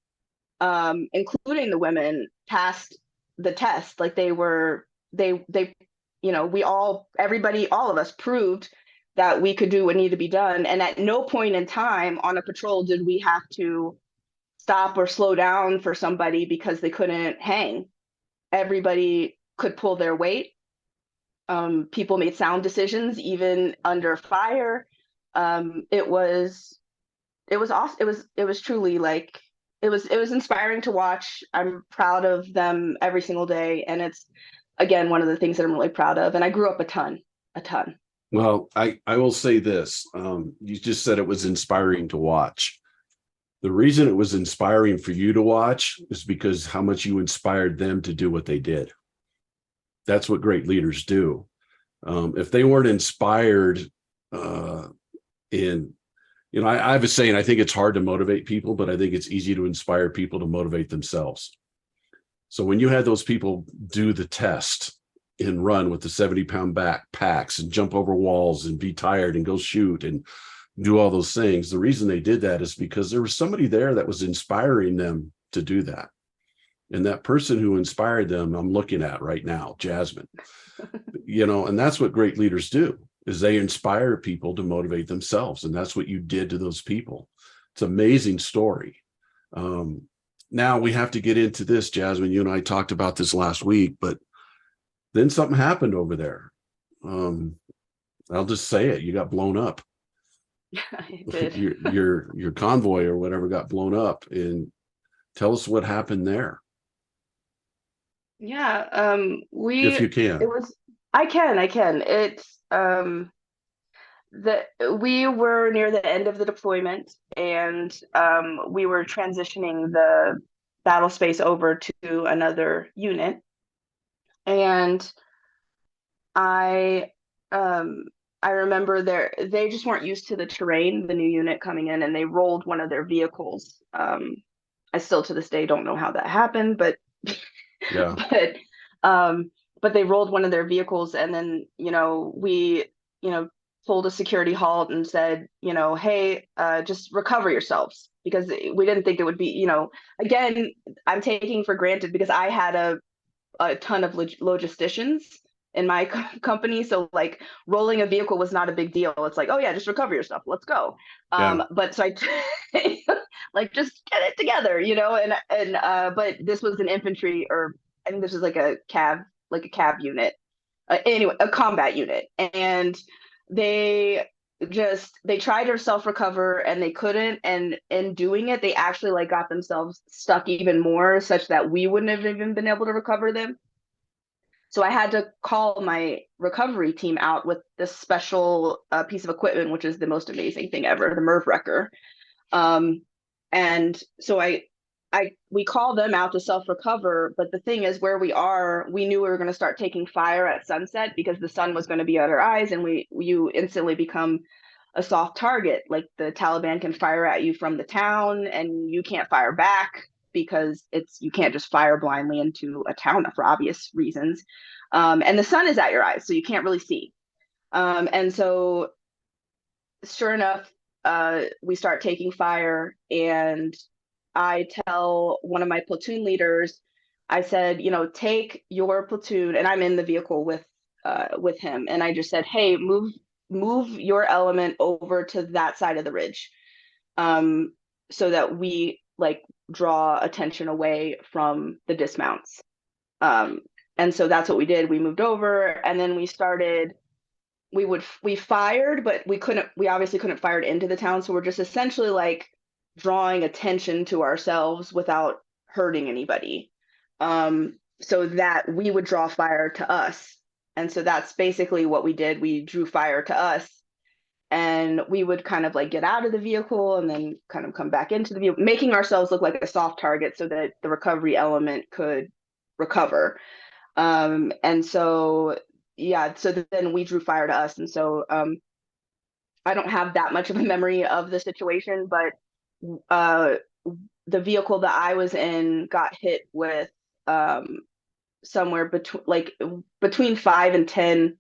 [SPEAKER 2] including the women, passed the test. Like they, we all, everybody, all of us proved that we could do what needed to be done. And at no point in time on a patrol did we have to stop or slow down for somebody because they couldn't hang. Everybody could pull their weight. People made sound decisions even under fire. It was awesome. It was truly like it was inspiring to watch. I'm proud of them every single day, and it's again one of the things that I'm really proud of. And I grew up a ton, a ton.
[SPEAKER 1] Well, I will say this. You just said it was inspiring to watch. The reason it was inspiring for you to watch is because how much you inspired them to do what they did. That's what great leaders do. If they weren't inspired in, I have a saying, I think it's hard to motivate people, but I think it's easy to inspire people to motivate themselves. So when you had those people do the test and run with the 70-pound backpacks and jump over walls and be tired and go shoot and do all those things, the reason they did that is because there was somebody there that was inspiring them to do that. And that person who inspired them, I'm looking at right now, Jasmine, and that's what great leaders do, is they inspire people to motivate themselves. And that's what you did to those people. It's an amazing story. Now we have to get into this, Jasmine. You and I talked about this last week, but then something happened over there. I'll just say it. You got blown up.
[SPEAKER 2] I did.
[SPEAKER 1] your convoy or whatever got blown up. And tell us what happened there,
[SPEAKER 2] Yeah.
[SPEAKER 1] if you can.
[SPEAKER 2] It was. I can. It's that we were near the end of the deployment, and we were transitioning the battle space over to another unit. And I um I remember they just weren't used to the terrain, the new unit coming in, and they rolled one of their vehicles. I still to this day don't know how that happened, but
[SPEAKER 1] Yeah.
[SPEAKER 2] but um but they rolled one of their vehicles, and then we pulled a security halt and said, hey, just recover yourselves, because we didn't think it would be, again, I'm taking for granted because I had a ton of logisticians in my company. So like rolling a vehicle was not a big deal. It's like, oh yeah, just recover your stuff. Let's go.
[SPEAKER 1] Yeah.
[SPEAKER 2] But so like just get it together, but this was an infantry, or I think this was like a cav unit. Anyway, a combat unit. And they they tried to self-recover and they couldn't, and in doing it they actually like got themselves stuck even more, such that we wouldn't have even been able to recover them. So I had to call my recovery team out with this special piece of equipment, which is the most amazing thing ever, the MERV wrecker. um, and so we called them out to self-recover, but the thing is, where we are, we knew we were going to start taking fire at sunset because the sun was going to be at our eyes, and you instantly become a soft target. Like the Taliban can fire at you from the town and you can't fire back because you can't just fire blindly into a town for obvious reasons. And the sun is at your eyes, so you can't really see. And so sure enough, we start taking fire, and I tell one of my platoon leaders, I said, take your platoon, and I'm in the vehicle with him, and I just said, hey, move your element over to that side of the ridge, so that we like draw attention away from the dismounts. Um, and so that's what we did. We moved over, and then we fired, but we obviously couldn't fire into the town. So we're just essentially like drawing attention to ourselves without hurting anybody. So that we would draw fire to us. And so that's basically what we did. We drew fire to us, and we would kind of like get out of the vehicle and then kind of come back into the vehicle, making ourselves look like a soft target so that the recovery element could recover. And so, yeah, so then we drew fire to us. And so I don't have that much of a memory of the situation, but uh, the vehicle that I was in got hit with somewhere between between 5 and 10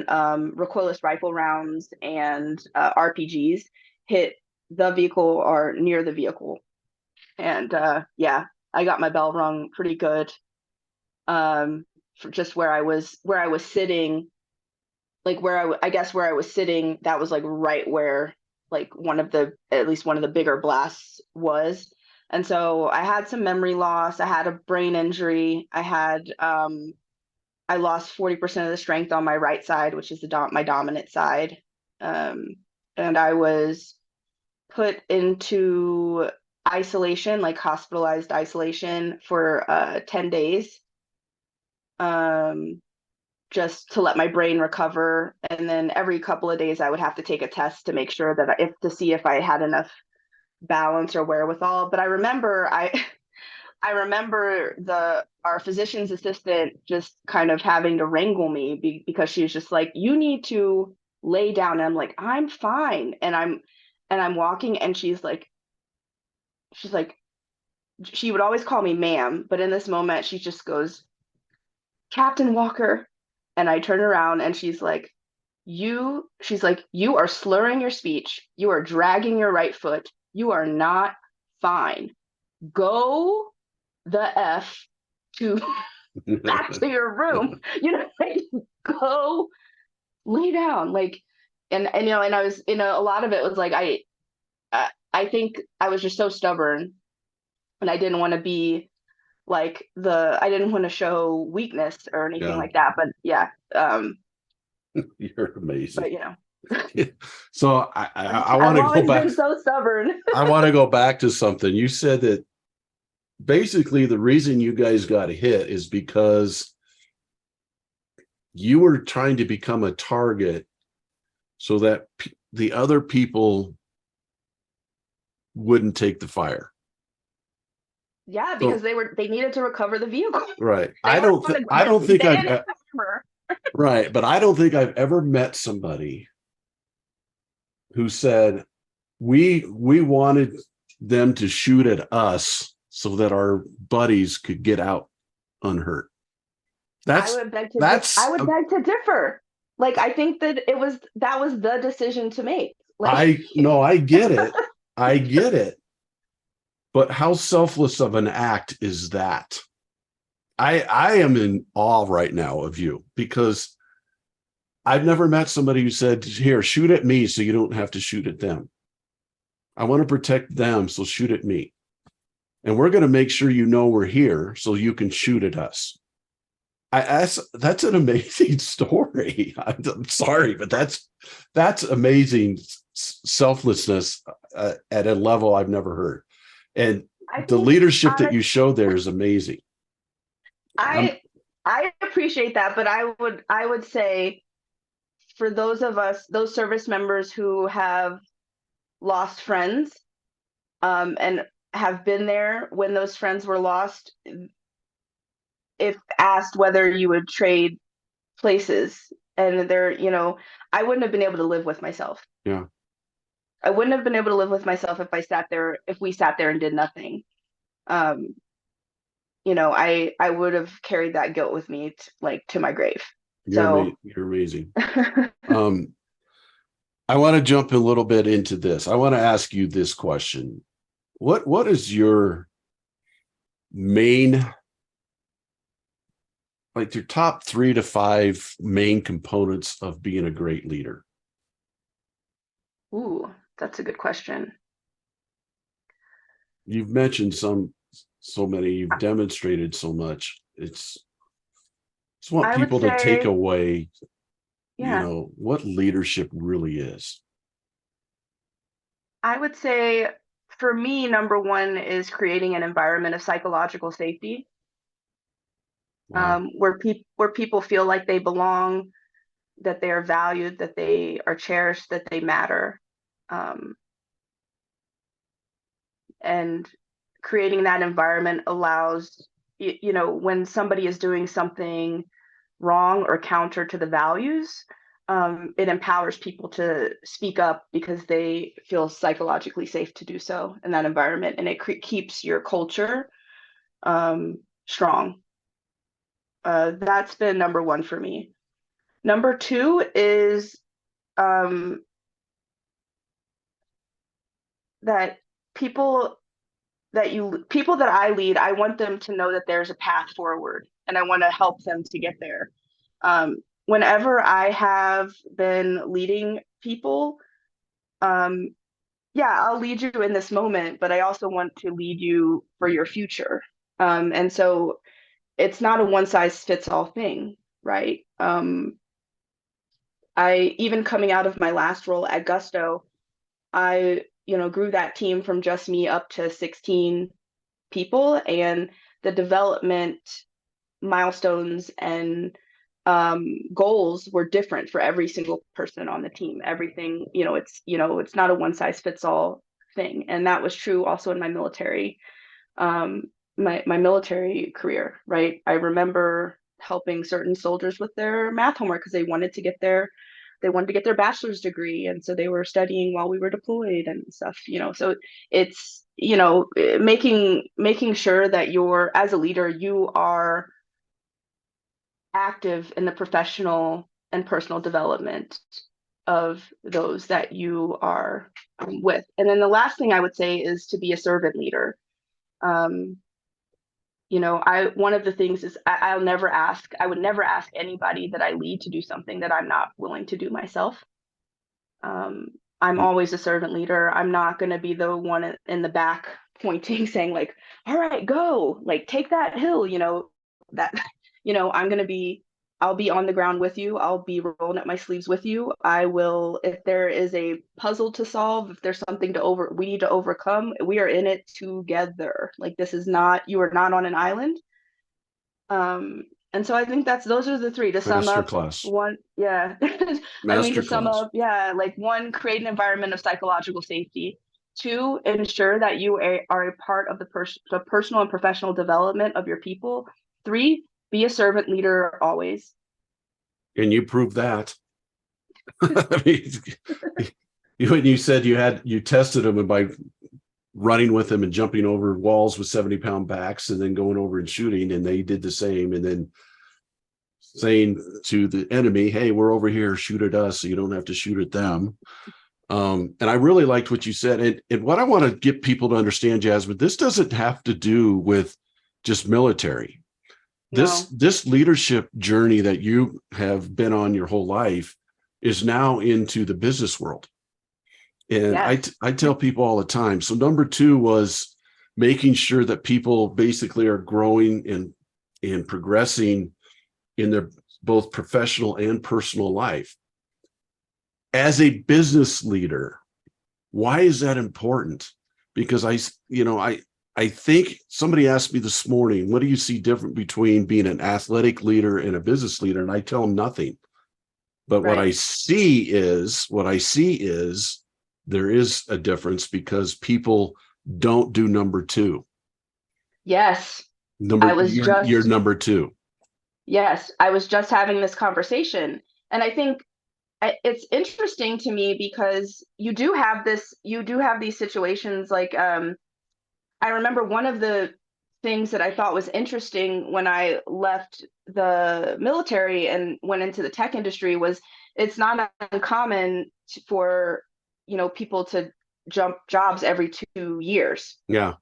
[SPEAKER 2] recoilless rifle rounds and RPGs hit the vehicle or near the vehicle. And yeah, I got my bell rung pretty good for just where I was sitting, like I guess where I was sitting, that was like right where like at least one of the bigger blasts was. And so I had some memory loss. I had a brain injury. I lost 40% of the strength on my right side, which is my dominant side. Um, and I was put into isolation, like hospitalized isolation for 10 days, just to let my brain recover. And then every couple of days, I would have to take a test to make sure that to see if I had enough balance or wherewithal. But I remember our physician's assistant just kind of having to wrangle me because she was just like, you need to lay down. And I'm like, I'm fine. And I'm walking, and she's like, she would always call me ma'am, but in this moment she just goes, Captain Walker. And I turn around, and she's like, you are slurring your speech. You are dragging your right foot. You are not fine. Go the F to back to your room, like, go lay down, like, and and I was, a lot of it was like, I think I was just so stubborn, and I didn't want to be like I didn't want to show weakness or anything
[SPEAKER 1] Yeah,
[SPEAKER 2] like that, but yeah,
[SPEAKER 1] you're amazing.
[SPEAKER 2] but
[SPEAKER 1] So I
[SPEAKER 2] I've
[SPEAKER 1] want to go
[SPEAKER 2] always
[SPEAKER 1] back.
[SPEAKER 2] been so stubborn.
[SPEAKER 1] I want to go back to something you said, that basically the reason you guys got hit is because you were trying to become a target so that the other people wouldn't take the fire.
[SPEAKER 2] Yeah, because
[SPEAKER 1] So
[SPEAKER 2] they needed to recover the vehicle.
[SPEAKER 1] right,
[SPEAKER 2] They weren't going
[SPEAKER 1] I
[SPEAKER 2] to
[SPEAKER 1] don't think
[SPEAKER 2] ban
[SPEAKER 1] I've
[SPEAKER 2] it forever.
[SPEAKER 1] right, but I don't think I've ever met somebody who said we wanted them to shoot at us so that our buddies could get out unhurt. That's
[SPEAKER 2] I
[SPEAKER 1] that's
[SPEAKER 2] would beg to differ. Like, I think that that was the decision to make. Like,
[SPEAKER 1] I no, I get it. I get it. But how selfless of an act is that? I am in awe right now of you, because I've never met somebody who said, here, shoot at me so you don't have to shoot at them. I want to protect them, so shoot at me. And we're going to make sure you know we're here so you can shoot at us. That's an amazing story. I'm sorry, but that's amazing selflessness at a level I've never heard. And
[SPEAKER 2] I
[SPEAKER 1] the
[SPEAKER 2] think
[SPEAKER 1] leadership that
[SPEAKER 2] honest,
[SPEAKER 1] you show there is amazing. I'm
[SPEAKER 2] I appreciate that, but I would say, for those of us, those service members who have lost friends, and have been there when those friends were lost, if asked whether you would trade places, and I wouldn't have been able to live with myself.
[SPEAKER 1] yeah,
[SPEAKER 2] I wouldn't have been able to live with myself if we sat there and did nothing. Um, I would have carried that guilt with me to my grave. So
[SPEAKER 1] you're amazing. Um, I want to jump a little bit into this. I want to ask you this question. What is your main, like your top 3 to 5 main components of being a great leader?
[SPEAKER 2] ooh, that's a good question.
[SPEAKER 1] You've mentioned so many, you've demonstrated so much. Just want
[SPEAKER 2] I would
[SPEAKER 1] people to take
[SPEAKER 2] say,
[SPEAKER 1] away,
[SPEAKER 2] yeah,
[SPEAKER 1] what leadership really is.
[SPEAKER 2] I would say, for me, number one is creating an environment of psychological safety,
[SPEAKER 1] Wow.
[SPEAKER 2] where people feel like they belong, that they are valued, that they are cherished, that they matter. Um, and creating that environment allows when somebody is doing something wrong or counter to the values, it empowers people to speak up because they feel psychologically safe to do so in that environment, and it keeps your culture strong. That's been number one for me. Number two is that people people that I lead, I want them to know that there's a path forward, and I want to help them to get there. Whenever I have been leading people, yeah, I'll lead you in this moment, but I also want to lead you for your future. And so it's not a one size fits all thing, right? I even coming out of my last role at Gusto, I grew that team from just me up to 16 people, and the development milestones and goals were different for every single person on the team. Everything, it's not a one size fits all thing, and that was true also in my military, my military career. Right, I remember helping certain soldiers with their math homework because they wanted to get their bachelor's degree, and so they were studying while we were deployed and stuff. So it's making sure that you're, as a leader, you are active in the professional and personal development of those that you are with. And then the last thing I would say is to be a servant leader. One of the things is I would never ask anybody that I lead to do something that I'm not willing to do myself. I'm always a servant leader. I'm not going to be the one in the back pointing, saying like, all right, go, like, take that hill, that, I'll be on the ground with you. I'll be rolling up my sleeves with you. I will, if there is a puzzle to solve, if there's something we need to overcome, we are in it together. Like, you are not on an island. And so I think those are the three to sum up.
[SPEAKER 1] Masterclass.
[SPEAKER 2] One, yeah. I mean, to sum
[SPEAKER 1] Masterclass.
[SPEAKER 2] up, yeah, like, one, create an environment of psychological safety. Two, ensure that you are a part of the personal and professional development of your people. Three, be a servant leader always.
[SPEAKER 1] And you proved that. I mean, you said you tested them by running with them and jumping over walls with 70-pound backs and then going over and shooting, and they did the same, and then saying to the enemy, hey, we're over here, shoot at us, so you don't have to shoot at them. And I really liked what you said. And what I want to get people to understand, Jasmine, this doesn't have to do with just military.
[SPEAKER 2] No.
[SPEAKER 1] This leadership journey that you have been on your whole life is now into the business world. And
[SPEAKER 2] Yes.
[SPEAKER 1] I tell people all the time. So number two was making sure that people basically are growing and progressing in their both professional and personal life. As a business leader, why is that important? Because I think somebody asked me this morning, what do you see different between being an athletic leader and a business leader? And I tell them nothing. But
[SPEAKER 2] Right.
[SPEAKER 1] what I see is there is a difference, because people don't do number two.
[SPEAKER 2] Yes.
[SPEAKER 1] You're number two.
[SPEAKER 2] Yes, I was just having this conversation. And I think it's interesting to me because you do have these situations. Like, I remember one of the things that I thought was interesting when I left the military and went into the tech industry was, it's not uncommon for people to jump jobs every 2 years.
[SPEAKER 1] Yeah.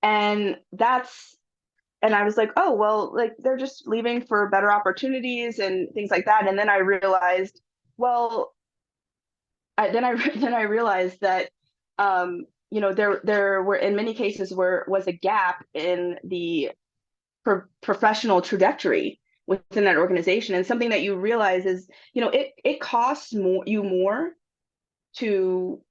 [SPEAKER 2] And I was like, oh, well, like, they're just leaving for better opportunities and things like that. And then I realized, well, then I realized that, there were, in many cases, was a gap in the professional trajectory within that organization. And something that you realize is, it costs more to,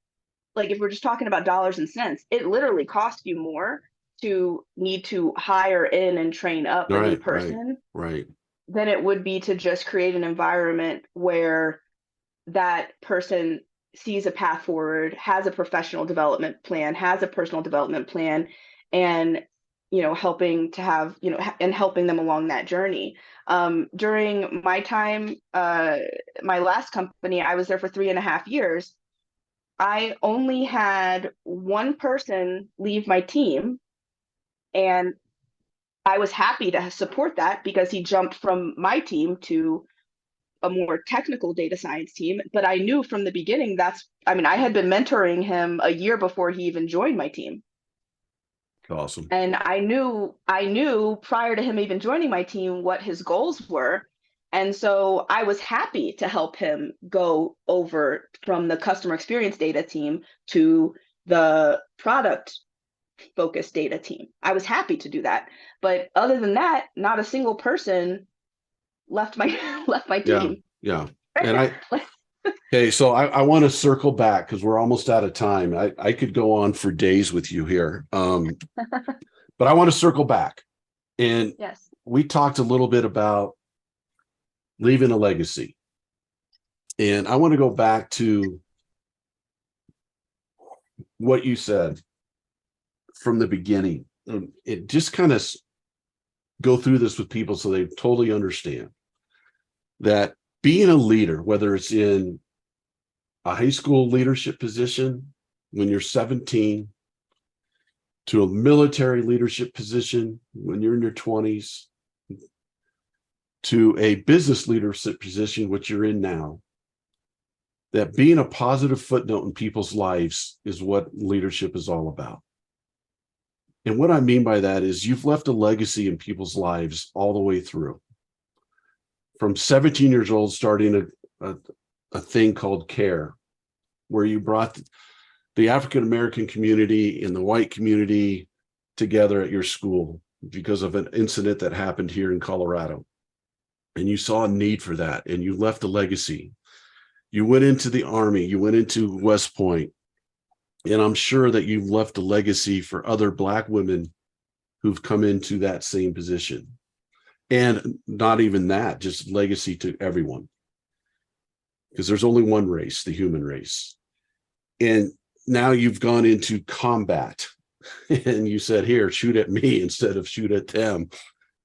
[SPEAKER 2] like, if we're just talking about dollars and cents, it literally costs you more to need to hire in and train up a new person
[SPEAKER 1] Right.
[SPEAKER 2] than it would be to just create an environment where that person sees a path forward, has a professional development plan, has a personal development plan, and helping to have, and helping them along that journey. During my time, my last company, I was there for 3.5 years. I only had one person leave my team, and I was happy to support that because he jumped from my team to a more technical data science team. But I knew from the beginning I had been mentoring him a year before he even joined my team.
[SPEAKER 1] Awesome.
[SPEAKER 2] And I knew prior to him even joining my team what his goals were. And so I was happy to help him go over from the customer experience data team to the product focused data team. I was happy to do that. But other than that, not a single person left my left my
[SPEAKER 1] Yeah.
[SPEAKER 2] team.
[SPEAKER 1] Yeah. And okay, so I want to circle back because we're almost out of time. I could go on for days with you here. But I want to circle back. And
[SPEAKER 2] Yes.
[SPEAKER 1] we talked a little bit about leaving a legacy. And I want to go back to what you said from the beginning. It just kind of go through this with people so they totally understand that being a leader, whether it's in a high school leadership position when you're 17, to a military leadership position when you're in your 20s, to a business leadership position, which you're in now, that being a positive footnote in people's lives is what leadership is all about. And what I mean by that is you've left a legacy in people's lives all the way through. From 17 years old, starting a thing called CARE, where you brought the African-American community and the white community together at your school because of an incident that happened here in Colorado. And you saw a need for that, and you left a legacy. You went into the Army, you went into West Point, and I'm sure that you've left a legacy for other Black women who've come into that same position. And not even that, just legacy to everyone. Because there's only one race, the human race. And now you've gone into combat and you said, here, shoot at me instead of shoot at them.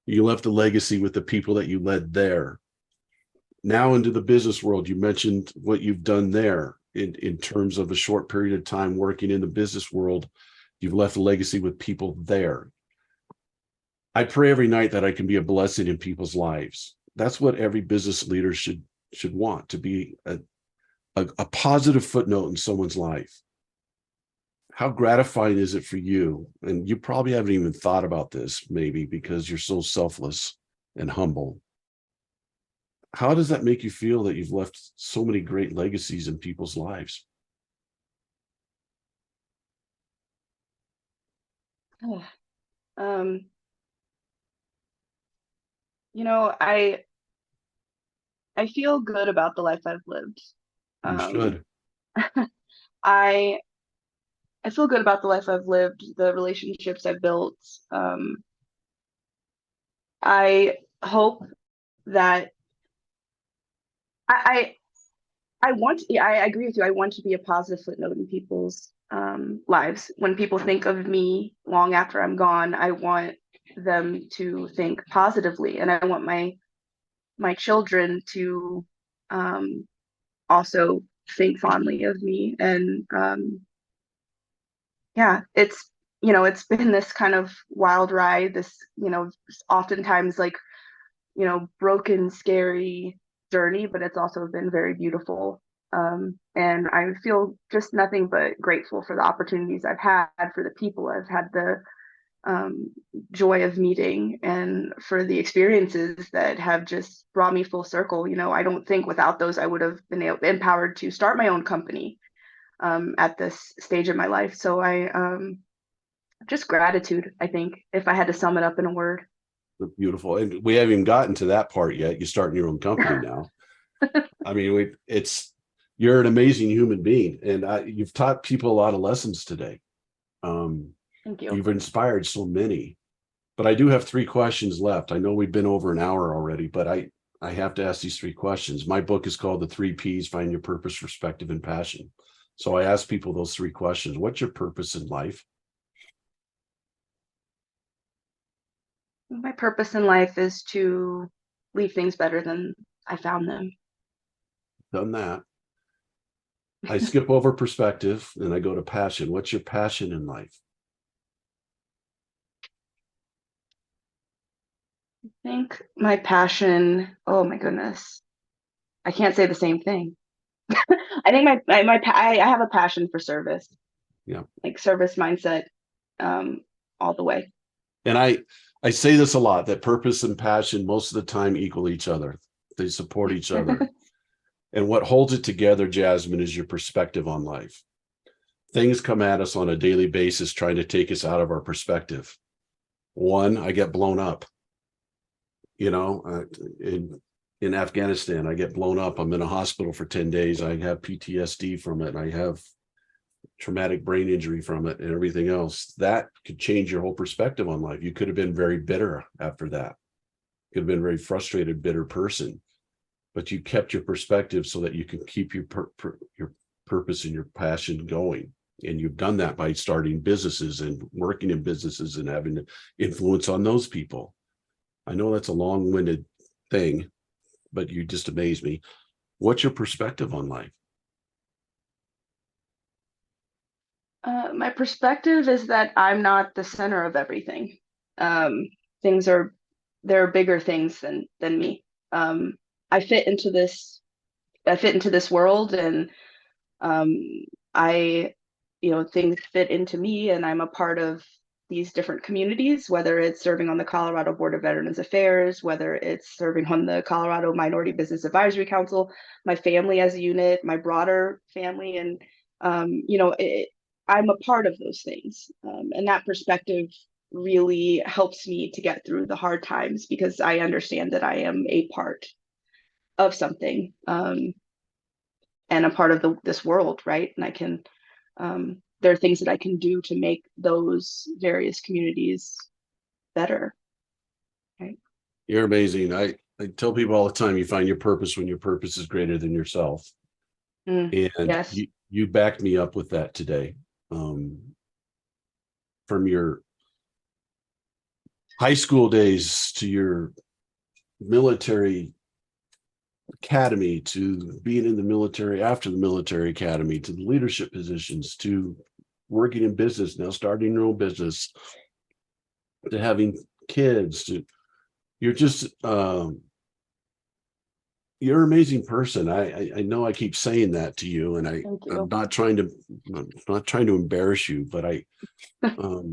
[SPEAKER 1] You left a legacy with the people that you led there. Now into the business world, you mentioned what you've done there in terms of a short period of time working in the business world. You've left a legacy with people there. I pray every night that I can be a blessing in people's lives. That's what every business leader should want, to be a positive footnote in someone's life. How gratifying is it for you? And you probably haven't even thought about this, maybe because you're so selfless and humble. How does that make you feel that you've left so many great legacies in people's lives?
[SPEAKER 2] Um, I feel good about the life I've lived.
[SPEAKER 1] You should.
[SPEAKER 2] I I feel good about the life I've lived, the relationships I've built. I hope that I I agree with you. I want to be a positive footnote in people's lives. When people think of me long after I'm gone, I want them to think positively, and I want my children to also think fondly of me. And yeah, it's been this kind of wild ride, this oftentimes like broken, scary journey, but it's also been very beautiful. And I feel just nothing but grateful for the opportunities I've had, for the people I've had the joy of meeting, and for the experiences that have just brought me full circle. I don't think without those I would have been empowered to start my own company at this stage of my life. So just gratitude, I think, if I had to sum it up in a word.
[SPEAKER 1] Beautiful. And we haven't even gotten to that part yet. You're starting your own company now. I mean, you're an amazing human being, and you've taught people a lot of lessons today.
[SPEAKER 2] Thank you.
[SPEAKER 1] You've inspired so many. But I do have 3 questions left. I know we've been over an hour already, but I have to ask these 3 questions. My book is called The 3 Ps: Find Your Purpose, Perspective, and Passion. So I ask people those 3 questions. What's your purpose in life?
[SPEAKER 2] My purpose in life is to leave things better than I found them.
[SPEAKER 1] Done that. I skip over perspective and I go to passion. What's your passion in life?
[SPEAKER 2] I think my passion, oh my goodness, I can't say the same thing. I think I have a passion for service,
[SPEAKER 1] Yeah.
[SPEAKER 2] like service mindset, um, all the way.
[SPEAKER 1] And I say this a lot, that purpose and passion most of the time equal each other. They support each other. And what holds it together, Jasmine, is your perspective on life. Things come at us on a daily basis trying to take us out of our perspective. One, I get blown up. You know, in Afghanistan, I get blown up. I'm in a hospital for 10 days. I have PTSD from it. I have traumatic brain injury from it and everything else. That could change your whole perspective on life. You could have been very bitter after that. Could have been a very frustrated, bitter person, but you kept your perspective so that you can keep your purpose and your passion going. And you've done that by starting businesses and working in businesses and having influence on those people. I know that's a long-winded thing, but you just amaze me. What's your perspective on life?
[SPEAKER 2] My perspective is that I'm not the center of everything. Um, things are There are bigger things than me. Um, I fit into this I fit into this world, and um, I, things fit into me, and I'm a part of these different communities, whether it's serving on the Colorado Board of Veterans Affairs, whether it's serving on the Colorado Minority Business Advisory Council, my family as a unit, my broader family, and I'm a part of those things, and that perspective really helps me to get through the hard times because I understand that I am a part of something. And a part of this world, right? And there are things that I can do to make those various communities better, right?
[SPEAKER 1] You're amazing. I tell people all the time, you find your purpose when your purpose is greater than yourself. And
[SPEAKER 2] Yes.
[SPEAKER 1] you backed me up with that today. Um, from your high school days to your military academy to being in the military after the military academy to the leadership positions to working in business, now starting your own business, to having kids, to you're just you're an amazing person. I know I keep saying that to you, and
[SPEAKER 2] Thank
[SPEAKER 1] I'm
[SPEAKER 2] you.
[SPEAKER 1] not trying to embarrass you, but um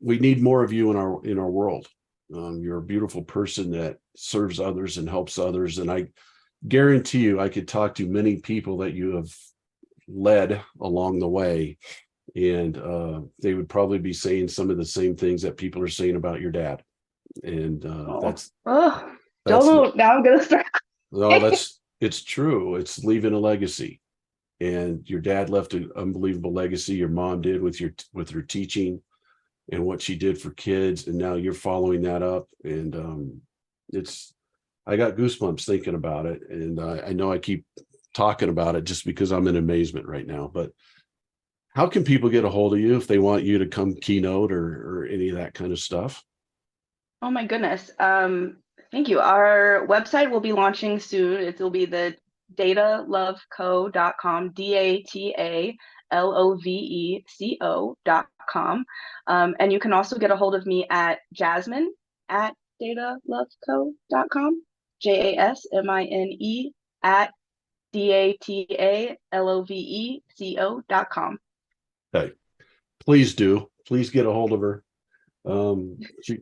[SPEAKER 1] we need more of you in our world. You're a beautiful person that serves others and helps others, and I guarantee you I could talk to many people that you have led along the way, and they would probably be saying some of the same things that people are saying about your dad. And
[SPEAKER 2] Oh, oh, don't
[SPEAKER 1] that's
[SPEAKER 2] know. Now I'm gonna start.
[SPEAKER 1] no, that's it's true. It's leaving a legacy. And your dad left an unbelievable legacy. Your mom did with her teaching and what she did for kids, and now you're following that up. And it's I got goosebumps thinking about it, and I know I keep talking about it just because I'm in amazement right now. But how can people get a hold of you if they want you to come keynote or any of that kind of stuff?
[SPEAKER 2] Oh my goodness. Thank you. Our website will be launching soon. It will be the dataloveco.com, DATALOVECO.com. And you can also get a hold of me at Jasmine at dataloveco.com, JASMINE at DATALOVECO.com.
[SPEAKER 1] Okay, please do. Please get a hold of her.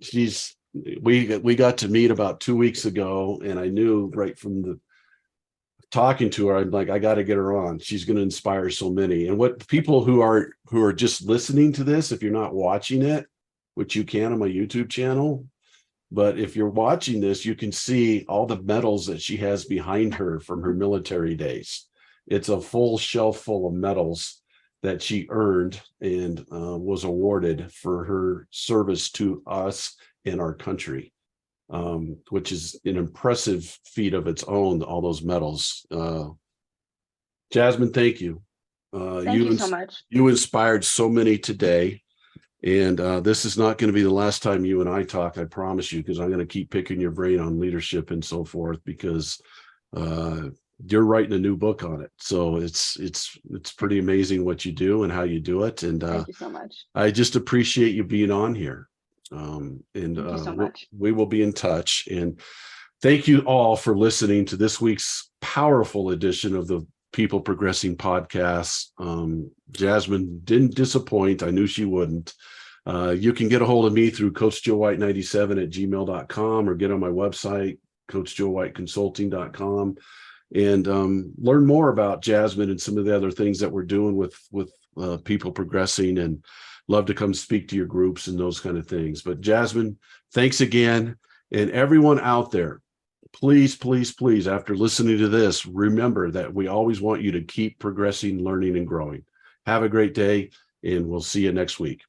[SPEAKER 1] She's we got to meet about 2 weeks ago, and I knew right from the talking to her, I'm like, I got to get her on. She's going to inspire so many. And what people who are just listening to this, if you're not watching it, which you can on my YouTube channel, but if you're watching this, you can see all the medals that she has behind her from her military days. It's a full shelf full of medals that she earned and was awarded for her service to us and our country, which is an impressive feat of its own, all those medals. Jasmine, thank you.
[SPEAKER 2] Thank you so much.
[SPEAKER 1] You inspired so many today. And this is not going to be the last time you and I talk, I promise you, because I'm going to keep picking your brain on leadership and so forth, because you're writing a new book on it. So it's pretty amazing what you do and how you do it. And
[SPEAKER 2] Thank you so much.
[SPEAKER 1] I just appreciate you being on here.
[SPEAKER 2] Thank you so much.
[SPEAKER 1] We will be in touch. And thank you all for listening to this week's powerful edition of the People Progressing podcast. Jasmine didn't disappoint. I knew she wouldn't. You can get a hold of me through coachjoewhite97@gmail.com or get on my website, coachjoewhiteconsulting.com, and learn more about Jasmine and some of the other things that we're doing with people progressing, and love to come speak to your groups and those kind of things. But Jasmine, thanks again. And everyone out there, please, please, please, after listening to this, remember that we always want you to keep progressing, learning, and growing. Have a great day, and we'll see you next week.